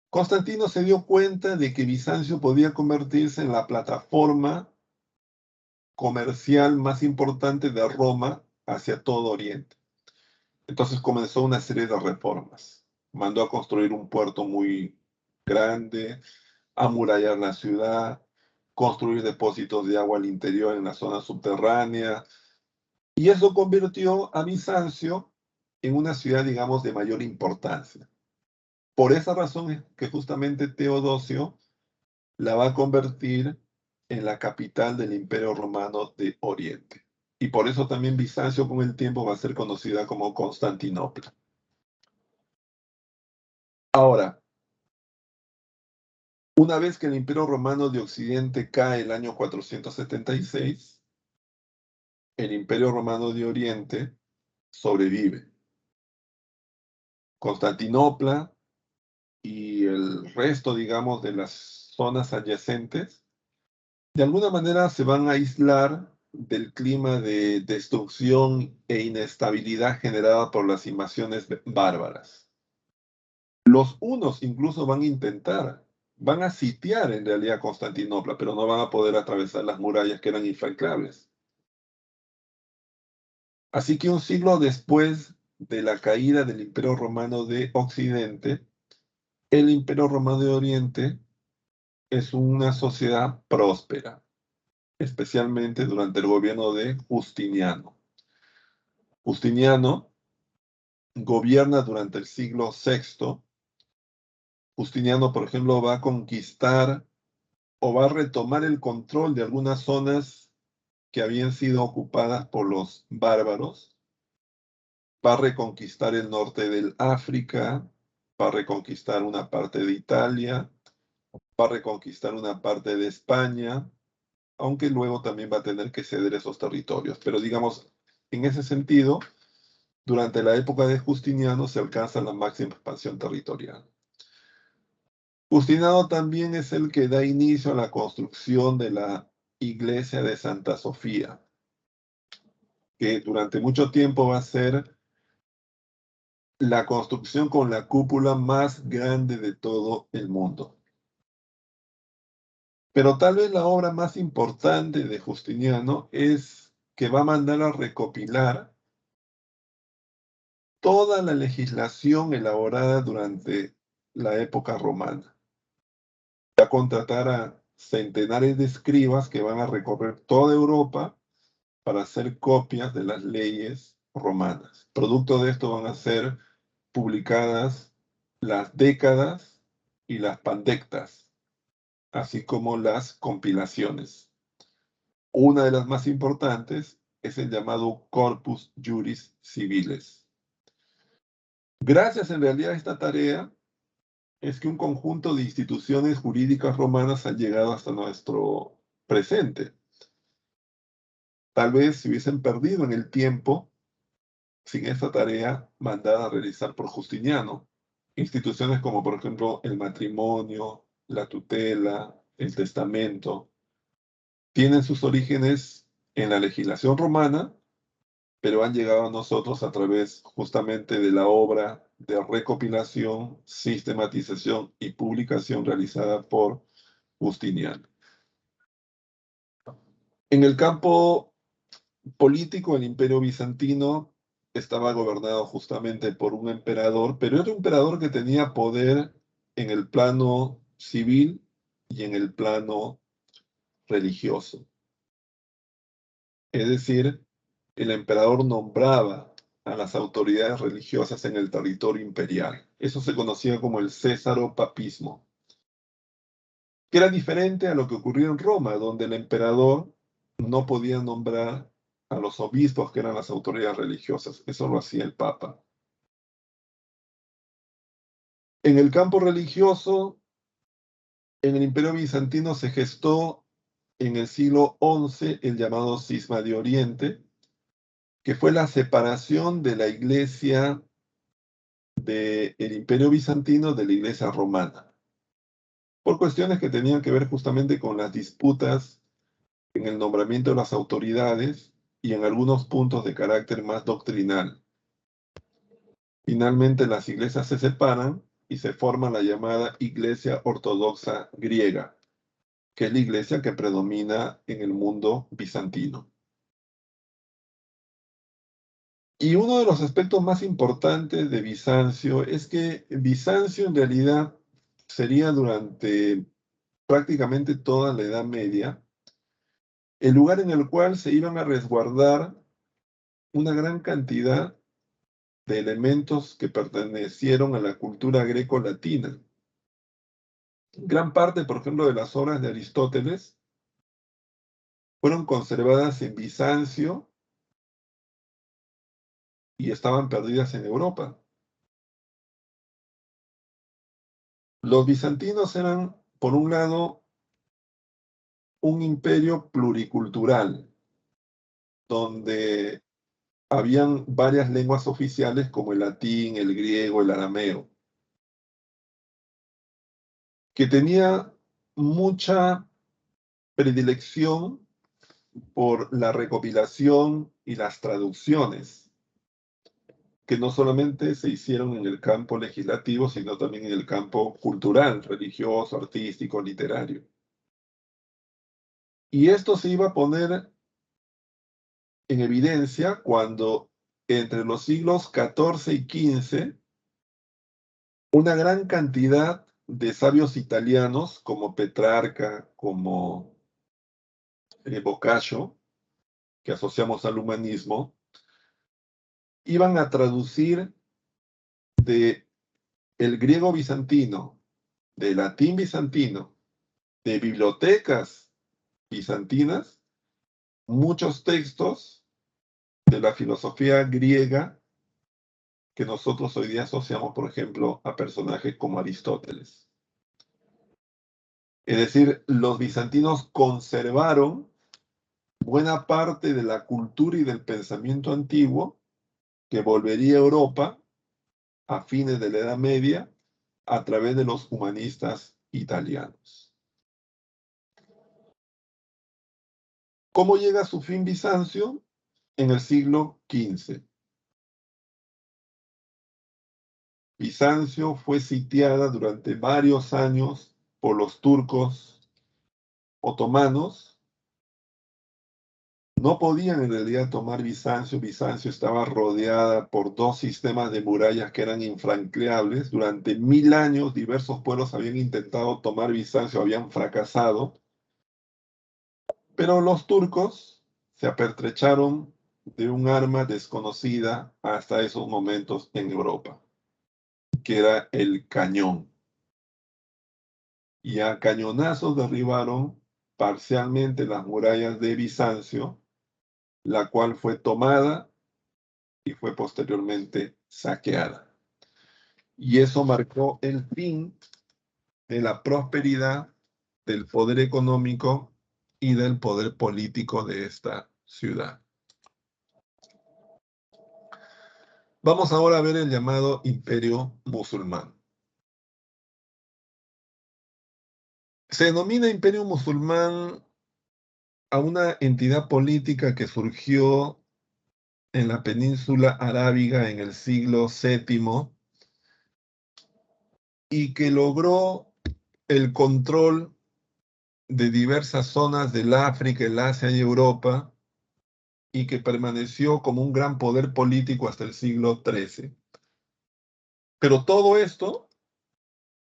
Constantino se dio cuenta de que Bizancio podía convertirse en la plataforma comercial más importante de Roma hacia todo Oriente. Entonces comenzó una serie de reformas. Mandó a construir un puerto muy grande, amurallar la ciudad, construir depósitos de agua al interior en la zona subterránea, y eso convirtió a Bizancio en una ciudad, digamos, de mayor importancia. Por esa razón es que justamente Teodosio la va a convertir en la capital del Imperio Romano de Oriente. Y por eso también Bizancio con el tiempo va a ser conocida como Constantinopla. Ahora, una vez que el Imperio Romano de Occidente cae el año 476, el Imperio Romano de Oriente sobrevive. Constantinopla y el resto, digamos, de las zonas adyacentes, de alguna manera se van a aislar del clima de destrucción e inestabilidad generada por las invasiones bárbaras. Los hunos incluso van a sitiar en realidad Constantinopla, pero no van a poder atravesar las murallas que eran infranqueables. Así que un siglo después de la caída del Imperio Romano de Occidente, el Imperio Romano de Oriente es una sociedad próspera, especialmente durante el gobierno de Justiniano. Justiniano gobierna durante el siglo VI. Justiniano, por ejemplo, va a conquistar o va a retomar el control de algunas zonas que habían sido ocupadas por los bárbaros. va a reconquistar el norte del África, va a reconquistar una parte de Italia, va a reconquistar una parte de España, aunque luego también va a tener que ceder esos territorios. Pero digamos, en ese sentido, durante la época de Justiniano se alcanza la máxima expansión territorial. Justiniano también es el que da inicio a la construcción de la iglesia de Santa Sofía, que durante mucho tiempo va a ser la construcción con la cúpula más grande de todo el mundo. Pero tal vez la obra más importante de Justiniano es que va a mandar a recopilar toda la legislación elaborada durante la época romana. Va a contratar a centenares de escribas que van a recorrer toda Europa para hacer copias de las leyes romanas. Producto de esto van a ser publicadas las décadas y las pandectas, así como las compilaciones. Una de las más importantes es el llamado Corpus Juris Civiles. Gracias en realidad a esta tarea es que un conjunto de instituciones jurídicas romanas han llegado hasta nuestro presente. Tal vez se hubiesen perdido en el tiempo sin esta tarea mandada a realizar por Justiniano. Instituciones como, por ejemplo, el matrimonio, la tutela, el testamento, tienen sus orígenes en la legislación romana, pero han llegado a nosotros a través justamente de la obra de recopilación, sistematización y publicación realizada por Justiniano. En el campo político, el Imperio Bizantino estaba gobernado justamente por un emperador, pero era un emperador que tenía poder en el plano civil y en el plano religioso. Es decir, el emperador nombraba a las autoridades religiosas en el territorio imperial. Eso se conocía como el césaropapismo, que era diferente a lo que ocurrió en Roma, donde el emperador no podía nombrar a los obispos, que eran las autoridades religiosas. Eso lo hacía el Papa. En el campo religioso, en el Imperio Bizantino se gestó en el siglo XI el llamado Cisma de Oriente, que fue la separación de la iglesia del Imperio Bizantino de la iglesia romana, por cuestiones que tenían que ver justamente con las disputas en el nombramiento de las autoridades y en algunos puntos de carácter más doctrinal. Finalmente las iglesias se separan y se forma la llamada Iglesia Ortodoxa Griega, que es la iglesia que predomina en el mundo bizantino. Y uno de los aspectos más importantes de Bizancio es que Bizancio en realidad sería durante prácticamente toda la Edad Media el lugar en el cual se iban a resguardar una gran cantidad de elementos que pertenecieron a la cultura greco-latina. Gran parte, por ejemplo, de las obras de Aristóteles fueron conservadas en Bizancio y estaban perdidas en Europa. Los bizantinos eran, por un lado, un imperio pluricultural, donde habían varias lenguas oficiales como el latín, el griego, el arameo, que tenía mucha predilección por la recopilación y las traducciones, que no solamente se hicieron en el campo legislativo, sino también en el campo cultural, religioso, artístico, literario. Y esto se iba a poner en evidencia cuando entre los siglos XIV y XV, una gran cantidad de sabios italianos como Petrarca, como Boccaccio, que asociamos al humanismo, iban a traducir de el griego bizantino, del latín bizantino, de bibliotecas bizantinas, muchos textos de la filosofía griega que nosotros hoy día asociamos, por ejemplo, a personajes como Aristóteles. Es decir, los bizantinos conservaron buena parte de la cultura y del pensamiento antiguo que volvería a Europa a fines de la Edad Media a través de los humanistas italianos. ¿Cómo llega a su fin Bizancio? En el siglo XV. Bizancio fue sitiada durante varios años por los turcos otomanos. No podían en realidad tomar Bizancio. Bizancio estaba rodeada por dos sistemas de murallas que eran infranqueables. Durante 1000 años diversos pueblos habían intentado tomar Bizancio, habían fracasado. Pero los turcos se apertrecharon de un arma desconocida hasta esos momentos en Europa, que era el cañón. Y a cañonazos derribaron parcialmente las murallas de Bizancio, la cual fue tomada y fue posteriormente saqueada. Y eso marcó el fin de la prosperidad, del poder económico y del poder político de esta ciudad. Vamos ahora a ver el llamado Imperio Musulmán. Se denomina Imperio Musulmán a una entidad política que surgió en la península arábiga en el siglo VII y que logró el control de diversas zonas del África, el Asia y Europa, y que permaneció como un gran poder político hasta el siglo XIII. Pero todo esto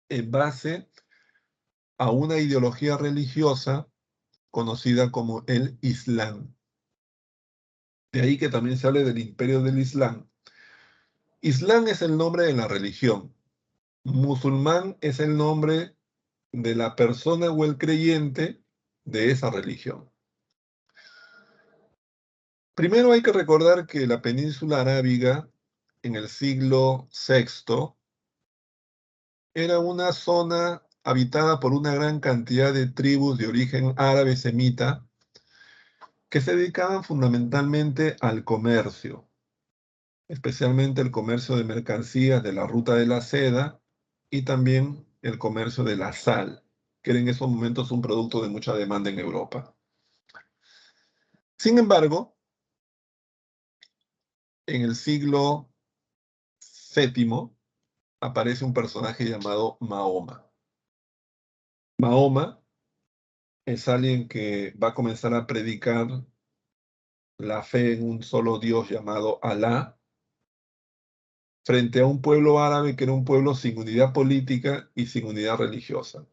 en base a una ideología religiosa conocida como el Islam. De ahí que también se hable del imperio del Islam. Islam es el nombre de la religión. Musulmán es el nombre de la persona o el creyente de esa religión. Primero hay que recordar que la península arábiga en el siglo VI era una zona habitada por una gran cantidad de tribus de origen árabe semita que se dedicaban fundamentalmente al comercio, especialmente el comercio de mercancías de la ruta de la seda y también el comercio de la sal, que era en esos momentos un producto de mucha demanda en Europa. Sin embargo, en el siglo VII aparece un personaje llamado Mahoma. Mahoma es alguien que va a comenzar a predicar la fe en un solo Dios llamado Alá, frente a un pueblo árabe que era un pueblo sin unidad política y sin unidad religiosa.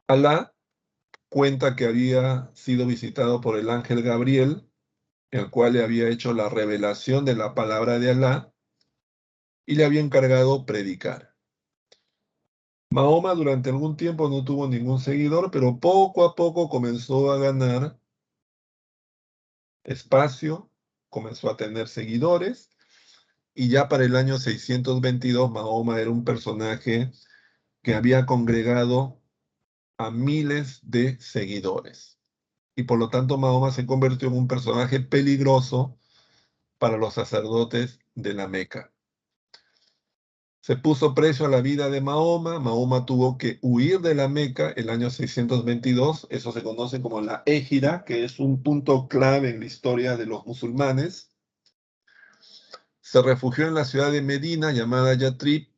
Alá cuenta que había sido visitado por el ángel Gabriel, el cual le había hecho la revelación de la palabra de Alá y le había encargado predicar. Mahoma durante algún tiempo no tuvo ningún seguidor, pero poco a poco comenzó a ganar espacio, comenzó a tener seguidores, y ya para el año 622 Mahoma era un personaje que había congregado a miles de seguidores. Y por lo tanto Mahoma se convirtió en un personaje peligroso para los sacerdotes de la Meca. Se puso precio a la vida de Mahoma. Mahoma tuvo que huir de la Meca el año 622. Eso se conoce como la Égira, que es un punto clave en la historia de los musulmanes. Se refugió en la ciudad de Medina, llamada Yatrib,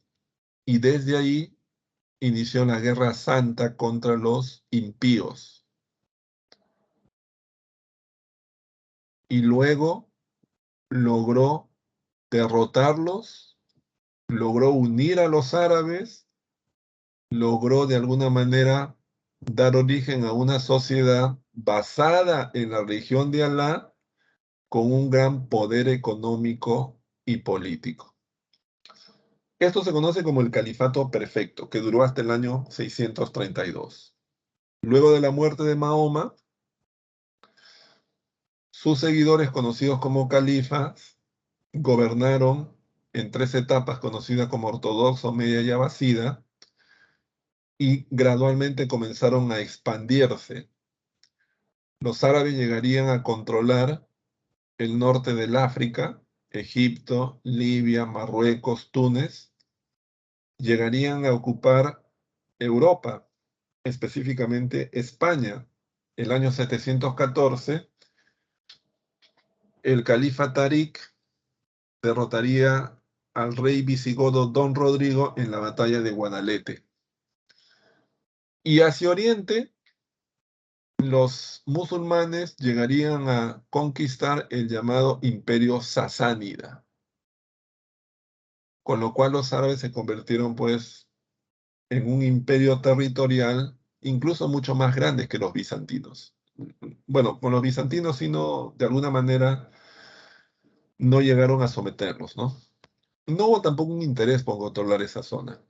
y desde ahí inició la Guerra Santa contra los impíos. Y luego logró derrotarlos, logró unir a los árabes, logró de alguna manera dar origen a una sociedad basada en la religión de Alá con un gran poder económico y político. Esto se conoce como el Califato Perfecto, que duró hasta el año 632. Luego de la muerte de Mahoma, sus seguidores, conocidos como califas, gobernaron en 3 etapas conocida como ortodoxo, media y abasida, y gradualmente comenzaron a expandirse. Los árabes llegarían a controlar el norte del África, Egipto, Libia, Marruecos, Túnez, llegarían a ocupar Europa, específicamente España. El año 714, el califa Tarik derrotaría al rey visigodo Don Rodrigo en la batalla de Guadalete. Y hacia Oriente, los musulmanes llegarían a conquistar el llamado Imperio Sasánida, con lo cual los árabes se convirtieron pues en un imperio territorial incluso mucho más grande que los bizantinos. Bueno, con los bizantinos sino de alguna manera no llegaron a someterlos, ¿no? No hubo tampoco un interés por controlar esa zona.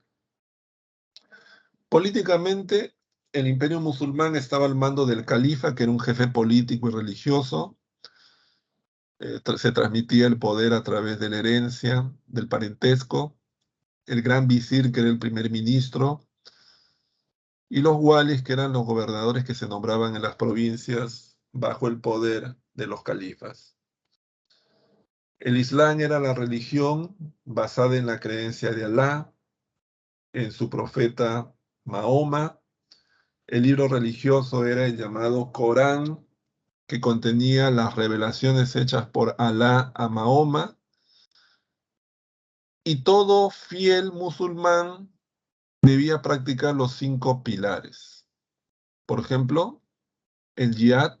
Políticamente, el imperio musulmán estaba al mando del califa, que era un jefe político y religioso. Se transmitía el poder a través de la herencia, del parentesco. El gran visir, que era el primer ministro, y los walis, que eran los gobernadores que se nombraban en las provincias bajo el poder de los califas. El Islam era la religión basada en la creencia de Alá, en su profeta Mahoma. El libro religioso era el llamado Corán, que contenía las revelaciones hechas por Alá a Mahoma, y todo fiel musulmán debía practicar los 5 pilares. Por ejemplo, el jihad,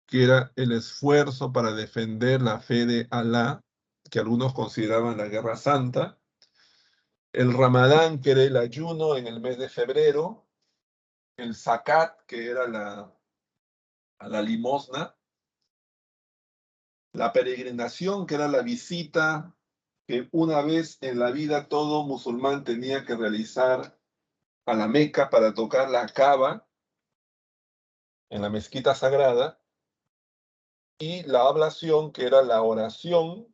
que era el esfuerzo para defender la fe de Alá, que algunos consideraban la Guerra Santa. El Ramadán, que era el ayuno en el mes de febrero. El zakat, que era la limosna. La peregrinación, que era la visita que una vez en la vida todo musulmán tenía que realizar a la Meca para tocar la Kaaba en la mezquita sagrada. Y la ablación, que era la oración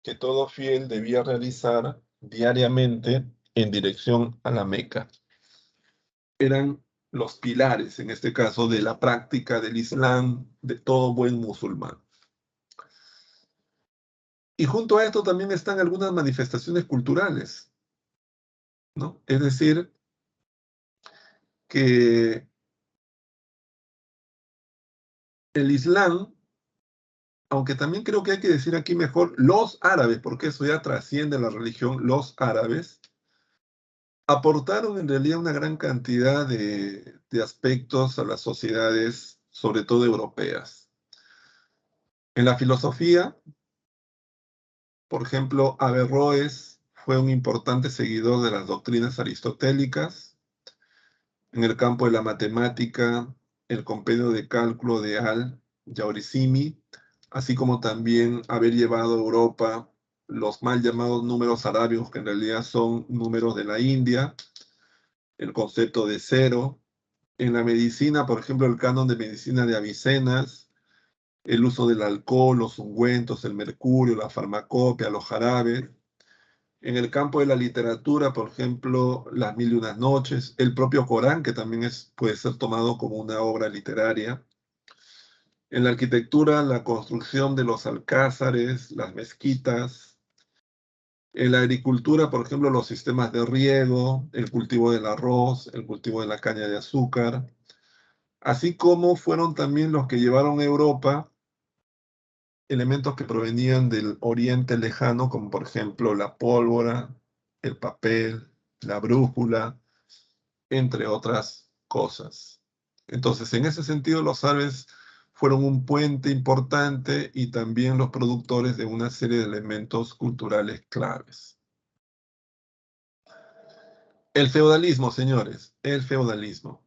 que todo fiel debía realizar diariamente en dirección a la Meca. Eran los pilares, en este caso, de la práctica del Islam de todo buen musulmán. Y junto a esto también están algunas manifestaciones culturales, ¿no? Es decir, que el Islam, aunque también creo que hay que decir aquí mejor los árabes, porque eso ya trasciende la religión, los árabes, aportaron en realidad una gran cantidad de aspectos a las sociedades, sobre todo europeas. En la filosofía, por ejemplo, Averroes fue un importante seguidor de las doctrinas aristotélicas. En el campo de la matemática, el compendio de cálculo de Al-Jaurisimi, así como también haber llevado a Europa los mal llamados números arábigos, que en realidad son números de la India, el concepto de cero. En la medicina, por ejemplo, el canon de medicina de Avicenas, el uso del alcohol, los ungüentos, el mercurio, la farmacopea, los jarabes. En el campo de la literatura, por ejemplo, Las Mil y Unas Noches, el propio Corán, que también puede ser tomado como una obra literaria. En la arquitectura, la construcción de los alcázares, las mezquitas. En la agricultura, por ejemplo, los sistemas de riego, el cultivo del arroz, el cultivo de la caña de azúcar, así como fueron también los que llevaron a Europa elementos que provenían del Oriente Lejano, como por ejemplo la pólvora, el papel, la brújula, entre otras cosas. Entonces, en ese sentido, los árabes fueron un puente importante y también los productores de una serie de elementos culturales claves. El feudalismo, señores, el feudalismo.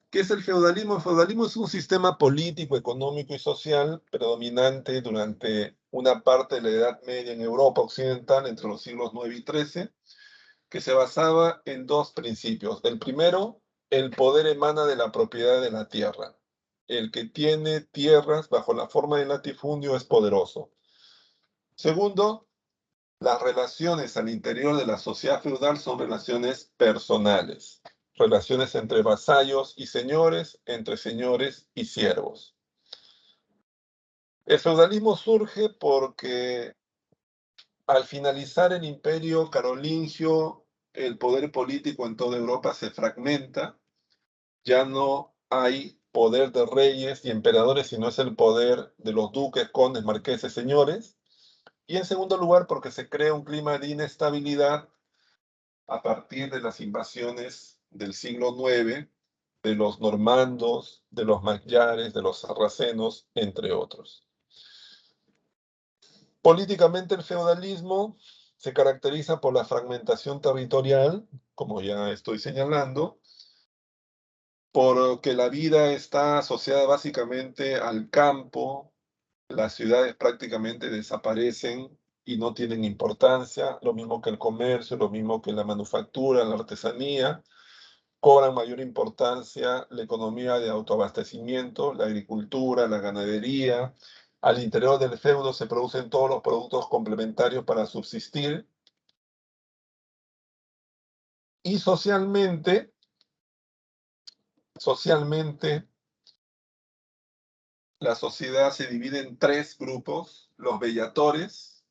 ¿Qué es el feudalismo? El feudalismo es un sistema político, económico y social predominante durante una parte de la Edad Media en Europa occidental entre los siglos IX y XIII, que se basaba en 2 principios. El primero, el poder emana de la propiedad de la tierra. El que tiene tierras bajo la forma de latifundio es poderoso. Segundo, las relaciones al interior de la sociedad feudal son relaciones personales, relaciones entre vasallos y señores, entre señores y siervos. El feudalismo surge porque al finalizar el imperio carolingio, el poder político en toda Europa se fragmenta, ya no hay poder de reyes y emperadores, sino es el poder de los duques, condes, marqueses, señores. Y en segundo lugar, porque se crea un clima de inestabilidad a partir de las invasiones del siglo IX, de los normandos, de los magyares, de los sarracenos, entre otros. Políticamente el feudalismo se caracteriza por la fragmentación territorial, como ya estoy señalando, porque la vida está asociada básicamente al campo, las ciudades prácticamente desaparecen y no tienen importancia, lo mismo que el comercio, lo mismo que la manufactura, la artesanía, cobran mayor importancia la economía de autoabastecimiento, la agricultura, la ganadería. Al interior del feudo se producen todos los productos complementarios para subsistir. Y socialmente, la sociedad se divide en tres grupos: los bellatores,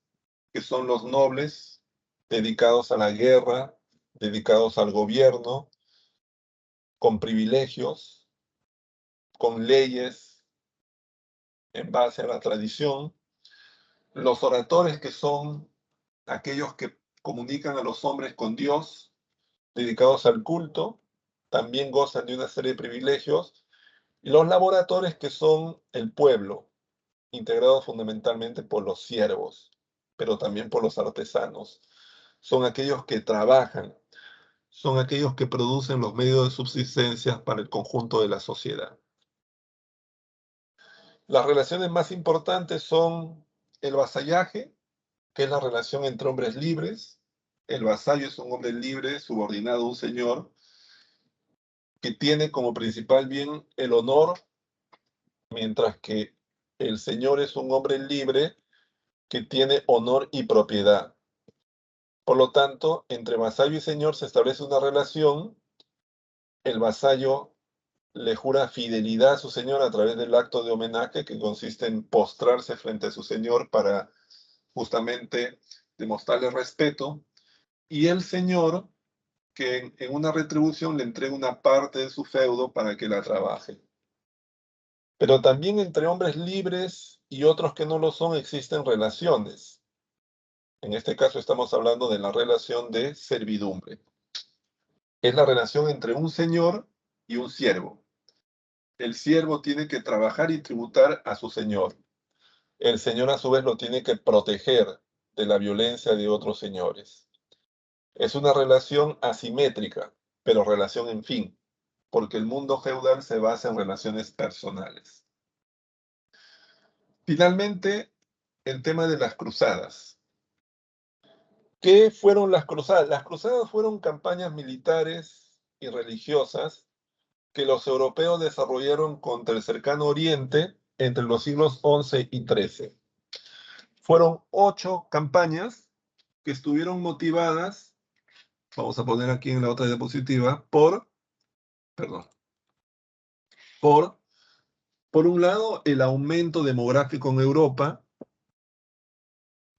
que son los nobles, dedicados a la guerra, dedicados al gobierno, con privilegios, con leyes en base a la tradición. Los oradores, que son aquellos que comunican a los hombres con Dios, dedicados al culto, también gozan de una serie de privilegios. Y los laboradores, que son el pueblo, integrados fundamentalmente por los siervos, pero también por los artesanos. Son aquellos que trabajan, son aquellos que producen los medios de subsistencia para el conjunto de la sociedad. Las relaciones más importantes son el vasallaje, que es la relación entre hombres libres. El vasallo es un hombre libre, subordinado a un señor, que tiene como principal bien el honor, mientras que el señor es un hombre libre que tiene honor y propiedad. Por lo tanto, entre vasallo y señor se establece una relación. El vasallo le jura fidelidad a su señor a través del acto de homenaje, que consiste en postrarse frente a su señor para justamente demostrarle respeto. Y el señor, que en una retribución le entrega una parte de su feudo para que la trabaje. Pero también entre hombres libres y otros que no lo son existen relaciones. En este caso estamos hablando de la relación de servidumbre. Es la relación entre un señor y un siervo. El siervo tiene que trabajar y tributar a su señor. El señor a su vez lo tiene que proteger de la violencia de otros señores. Es una relación asimétrica, pero relación en fin, porque el mundo feudal se basa en relaciones personales. Finalmente, el tema de las cruzadas. ¿Qué fueron las cruzadas? Las cruzadas fueron campañas militares y religiosas que los europeos desarrollaron contra el cercano Oriente entre los siglos XI y XIII. Fueron 8 campañas que estuvieron motivadas, vamos a poner aquí en la otra diapositiva, por un lado, el aumento demográfico en Europa,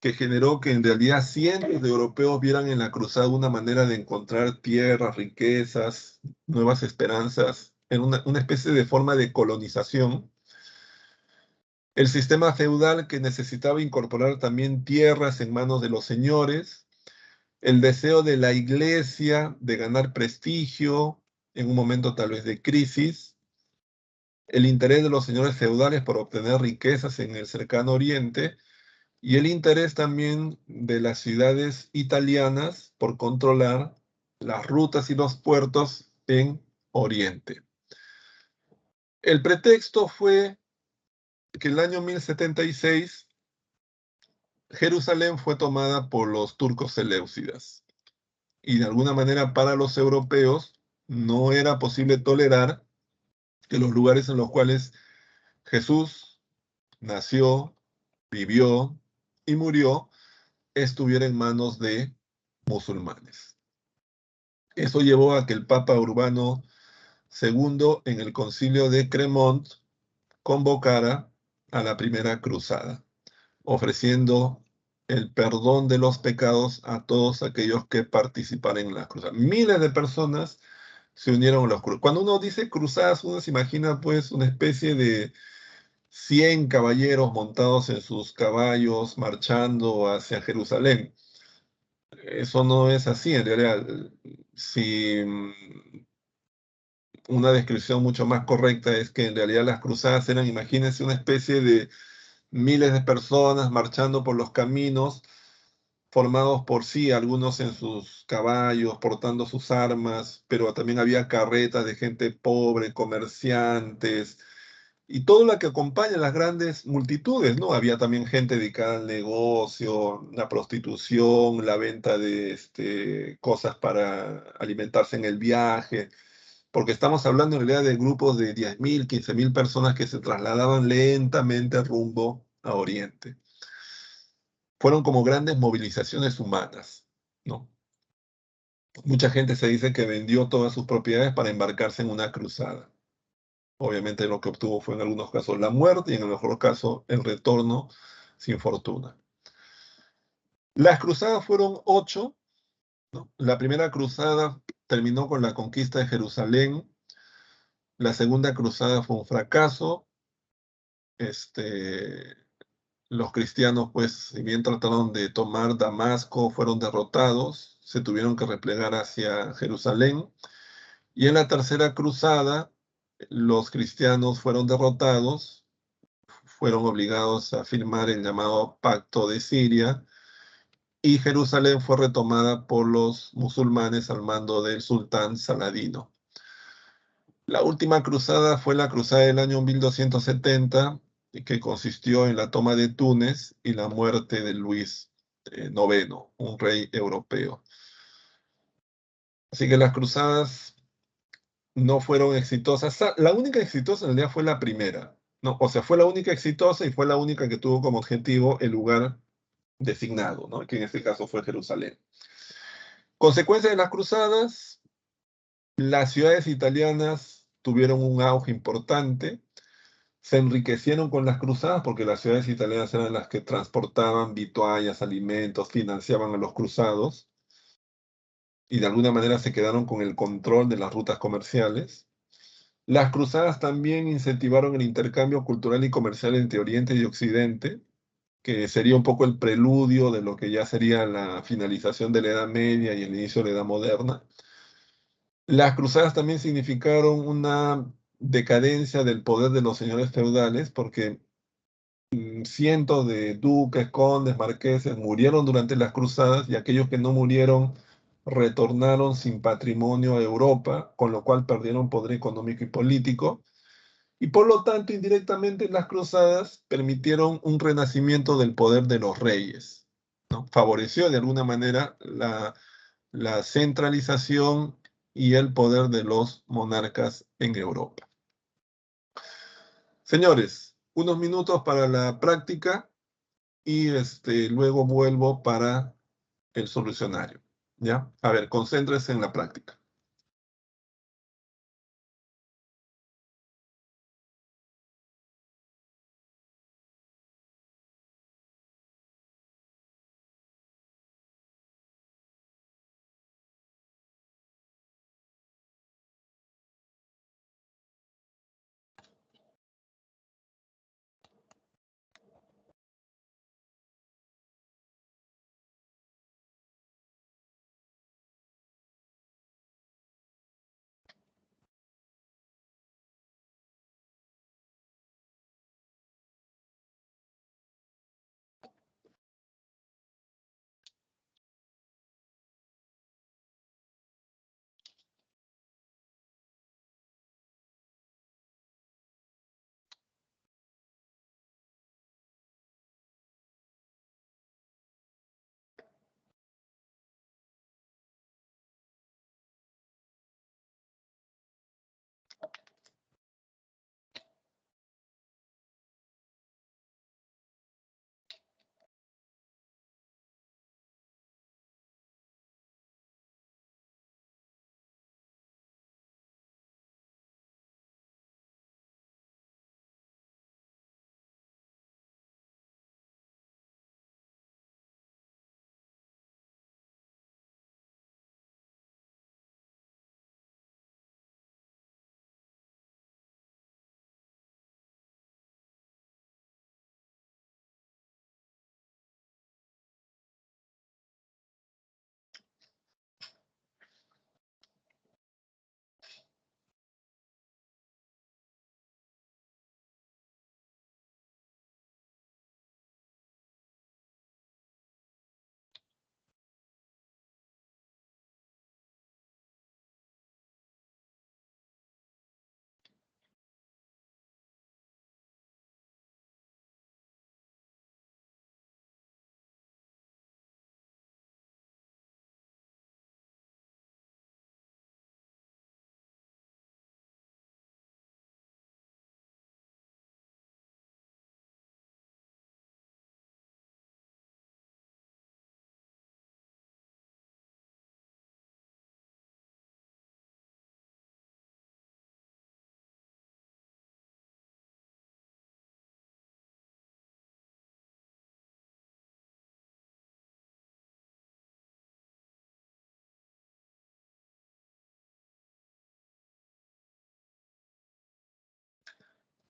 que generó que en realidad cientos de europeos vieran en la cruzada una manera de encontrar tierras, riquezas, nuevas esperanzas, en una especie de forma de colonización. El sistema feudal, que necesitaba incorporar también tierras en manos de los señores, el deseo de la iglesia de ganar prestigio en un momento tal vez de crisis, el interés de los señores feudales por obtener riquezas en el cercano Oriente, y el interés también de las ciudades italianas por controlar las rutas y los puertos en Oriente. El pretexto fue que en el año 1076 Jerusalén fue tomada por los turcos seleucidas, y de alguna manera para los europeos no era posible tolerar que los lugares en los cuales Jesús nació, vivió y murió estuviera en manos de musulmanes. Eso llevó a que el Papa Urbano II, en el Concilio de Cremont, convocara a la primera cruzada, ofreciendo el perdón de los pecados a todos aquellos que participaran en las cruzadas. Miles de personas se unieron a los cruzados. Cuando uno dice cruzadas, uno se imagina pues una especie de 100 caballeros montados en sus caballos marchando hacia Jerusalén. Eso no es así, en realidad. Si una descripción mucho más correcta es que en realidad las cruzadas eran, imagínense, una especie de miles de personas marchando por los caminos, formados por sí, algunos en sus caballos, portando sus armas, pero también había carretas de gente pobre, comerciantes, y todo lo que acompaña a las grandes multitudes, ¿no? Había también gente dedicada al negocio, la prostitución, la venta de cosas para alimentarse en el viaje, porque estamos hablando en realidad de grupos de 10.000, 15.000 personas que se trasladaban lentamente rumbo a Oriente. Fueron como grandes movilizaciones humanas, ¿no? Mucha gente se dice que vendió todas sus propiedades para embarcarse en una cruzada. Obviamente lo que obtuvo fue en algunos casos la muerte y en el mejor caso el retorno sin fortuna. Las cruzadas fueron 8, ¿no? La primera cruzada terminó con la conquista de Jerusalén. La segunda cruzada fue un fracaso. Este, los cristianos, pues, si bien trataron de tomar Damasco, fueron derrotados, se tuvieron que replegar hacia Jerusalén. Y en la tercera cruzada, los cristianos fueron derrotados, fueron obligados a firmar el llamado Pacto de Siria, y Jerusalén fue retomada por los musulmanes al mando del sultán Saladino. La última cruzada fue la cruzada del año 1270, que consistió en la toma de Túnez y la muerte de Luis IX, un rey europeo. Así que las cruzadas no fueron exitosas. La única exitosa en realidad fue la primera, ¿no? O sea, fue la única exitosa y fue la única que tuvo como objetivo el lugar designado, ¿no? Que en este caso fue Jerusalén. Consecuencia de las cruzadas, las ciudades italianas tuvieron un auge importante, se enriquecieron con las cruzadas porque las ciudades italianas eran las que transportaban vituallas, alimentos, financiaban a los cruzados y de alguna manera se quedaron con el control de las rutas comerciales. Las cruzadas también incentivaron el intercambio cultural y comercial entre Oriente y Occidente, que sería un poco el preludio de lo que ya sería la finalización de la Edad Media y el inicio de la Edad Moderna. Las cruzadas también significaron una decadencia del poder de los señores feudales, porque cientos de duques, condes, marqueses murieron durante las cruzadas y aquellos que no murieron retornaron sin patrimonio a Europa, con lo cual perdieron poder económico y político. Y por lo tanto, indirectamente, las cruzadas permitieron un renacimiento del poder de los reyes, ¿no? Favoreció de alguna manera la centralización y el poder de los monarcas en Europa. Señores, unos minutos para la práctica y luego vuelvo para el solucionario. ¿Ya? A ver, concéntrese en la práctica.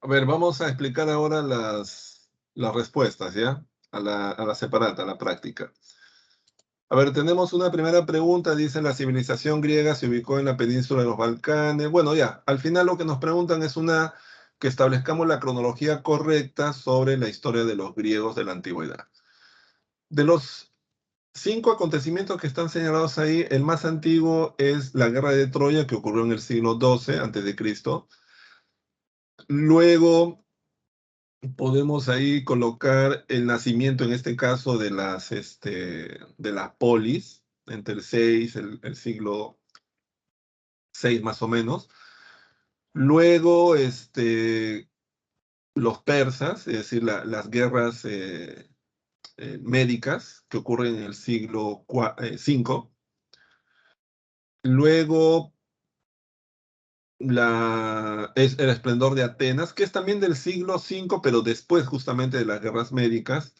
A ver, vamos a explicar ahora las respuestas, ¿ya? A la separata, a la práctica. A ver, tenemos una primera pregunta, dice, la civilización griega se ubicó en la península de los Balcanes. Bueno, ya, al final lo que nos preguntan es que establezcamos la cronología correcta sobre la historia de los griegos de la antigüedad. De los 5 acontecimientos que están señalados ahí, el más antiguo es la guerra de Troya, que ocurrió en el siglo XII antes de Cristo. Luego podemos ahí colocar el nacimiento, en este caso, de las polis, entre el 6, el siglo 6 más o menos. Luego, los persas, es decir, las guerras médicas que ocurren en el siglo V. Luego, es el esplendor de Atenas, que es también del siglo V, pero después justamente de las guerras médicas.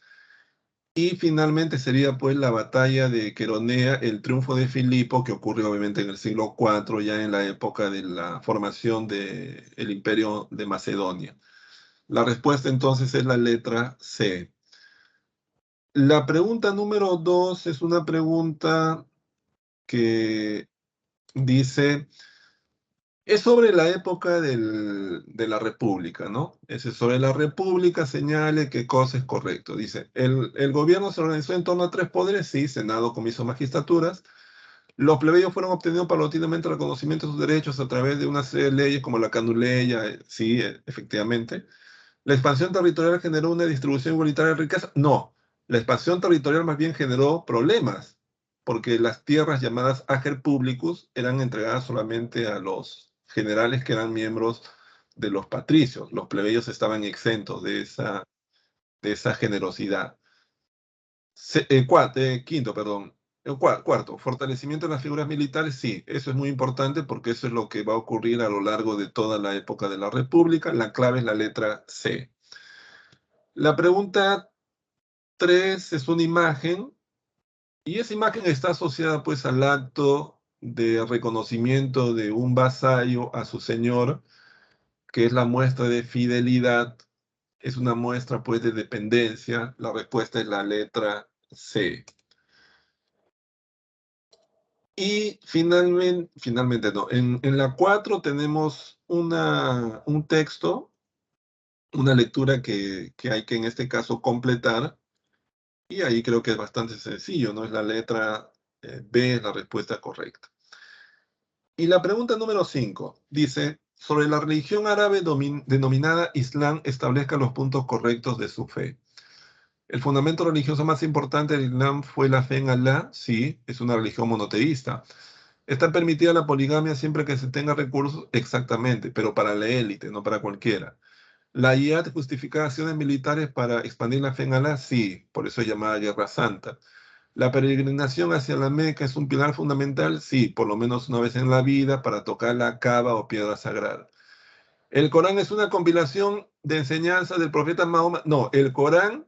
Y finalmente sería pues la batalla de Queronea, el triunfo de Filipo, que ocurrió obviamente en el siglo IV, ya en la época de la formación del Imperio de Macedonia. La respuesta entonces es la letra C. La pregunta número 2 es una pregunta que dice, es sobre la época de la República, ¿no? Es sobre la República, señale qué cosa es correcto. Dice, el gobierno se organizó en torno a 3 poderes, sí, Senado, Comiso, Magistraturas. Los plebeyos fueron obteniendo paulatinamente el reconocimiento de sus derechos a través de una serie de leyes como la Canuleya, sí, efectivamente. ¿La expansión territorial generó una distribución igualitaria de riqueza? No, la expansión territorial más bien generó problemas, porque las tierras llamadas ager publicus eran entregadas solamente a los generales que eran miembros de los patricios. Los plebeyos estaban exentos de esa generosidad. Quinto, perdón. Cuarto, fortalecimiento de las figuras militares, sí, eso es muy importante porque eso es lo que va a ocurrir a lo largo de toda la época de la República. La clave es la letra C. La pregunta 3 es una imagen, y esa imagen está asociada pues al acto de reconocimiento de un vasallo a su señor, que es la muestra de fidelidad, es una muestra pues de dependencia. La respuesta es la letra C. Y finalmente no, en la 4 tenemos un texto, una lectura que hay que en este caso completar. Y ahí creo que es bastante sencillo, ¿no? Es la letra B, es la respuesta correcta. Y la pregunta número 5 dice, sobre la religión árabe denominada Islam, establezca los puntos correctos de su fe. El fundamento religioso más importante del Islam fue la fe en Alá, sí, es una religión monoteísta. Está permitida la poligamia siempre que se tenga recursos, exactamente, pero para la élite, no para cualquiera. La IAD justifica acciones militares para expandir la fe en Alá, sí, por eso es llamada Guerra Santa. La peregrinación hacia la Meca es un pilar fundamental, sí, por lo menos una vez en la vida para tocar la Kaaba o piedra sagrada. ¿El Corán es una compilación de enseñanzas del profeta Mahoma? No, el Corán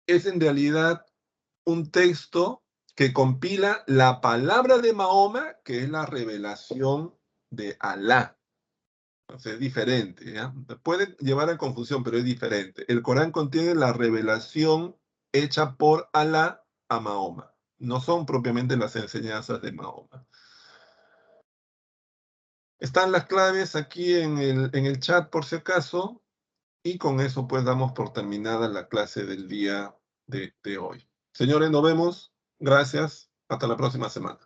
es en realidad un texto que compila la palabra de Mahoma, que es la revelación de Alá. Entonces es diferente, ¿ya? Puede llevar a confusión, pero es diferente. El Corán contiene la revelación hecha por Alá a Mahoma. No son propiamente las enseñanzas de Mahoma. Están las claves aquí en el chat por si acaso, y con eso pues damos por terminada la clase del día de hoy. Señores, nos vemos. Gracias. Hasta la próxima semana.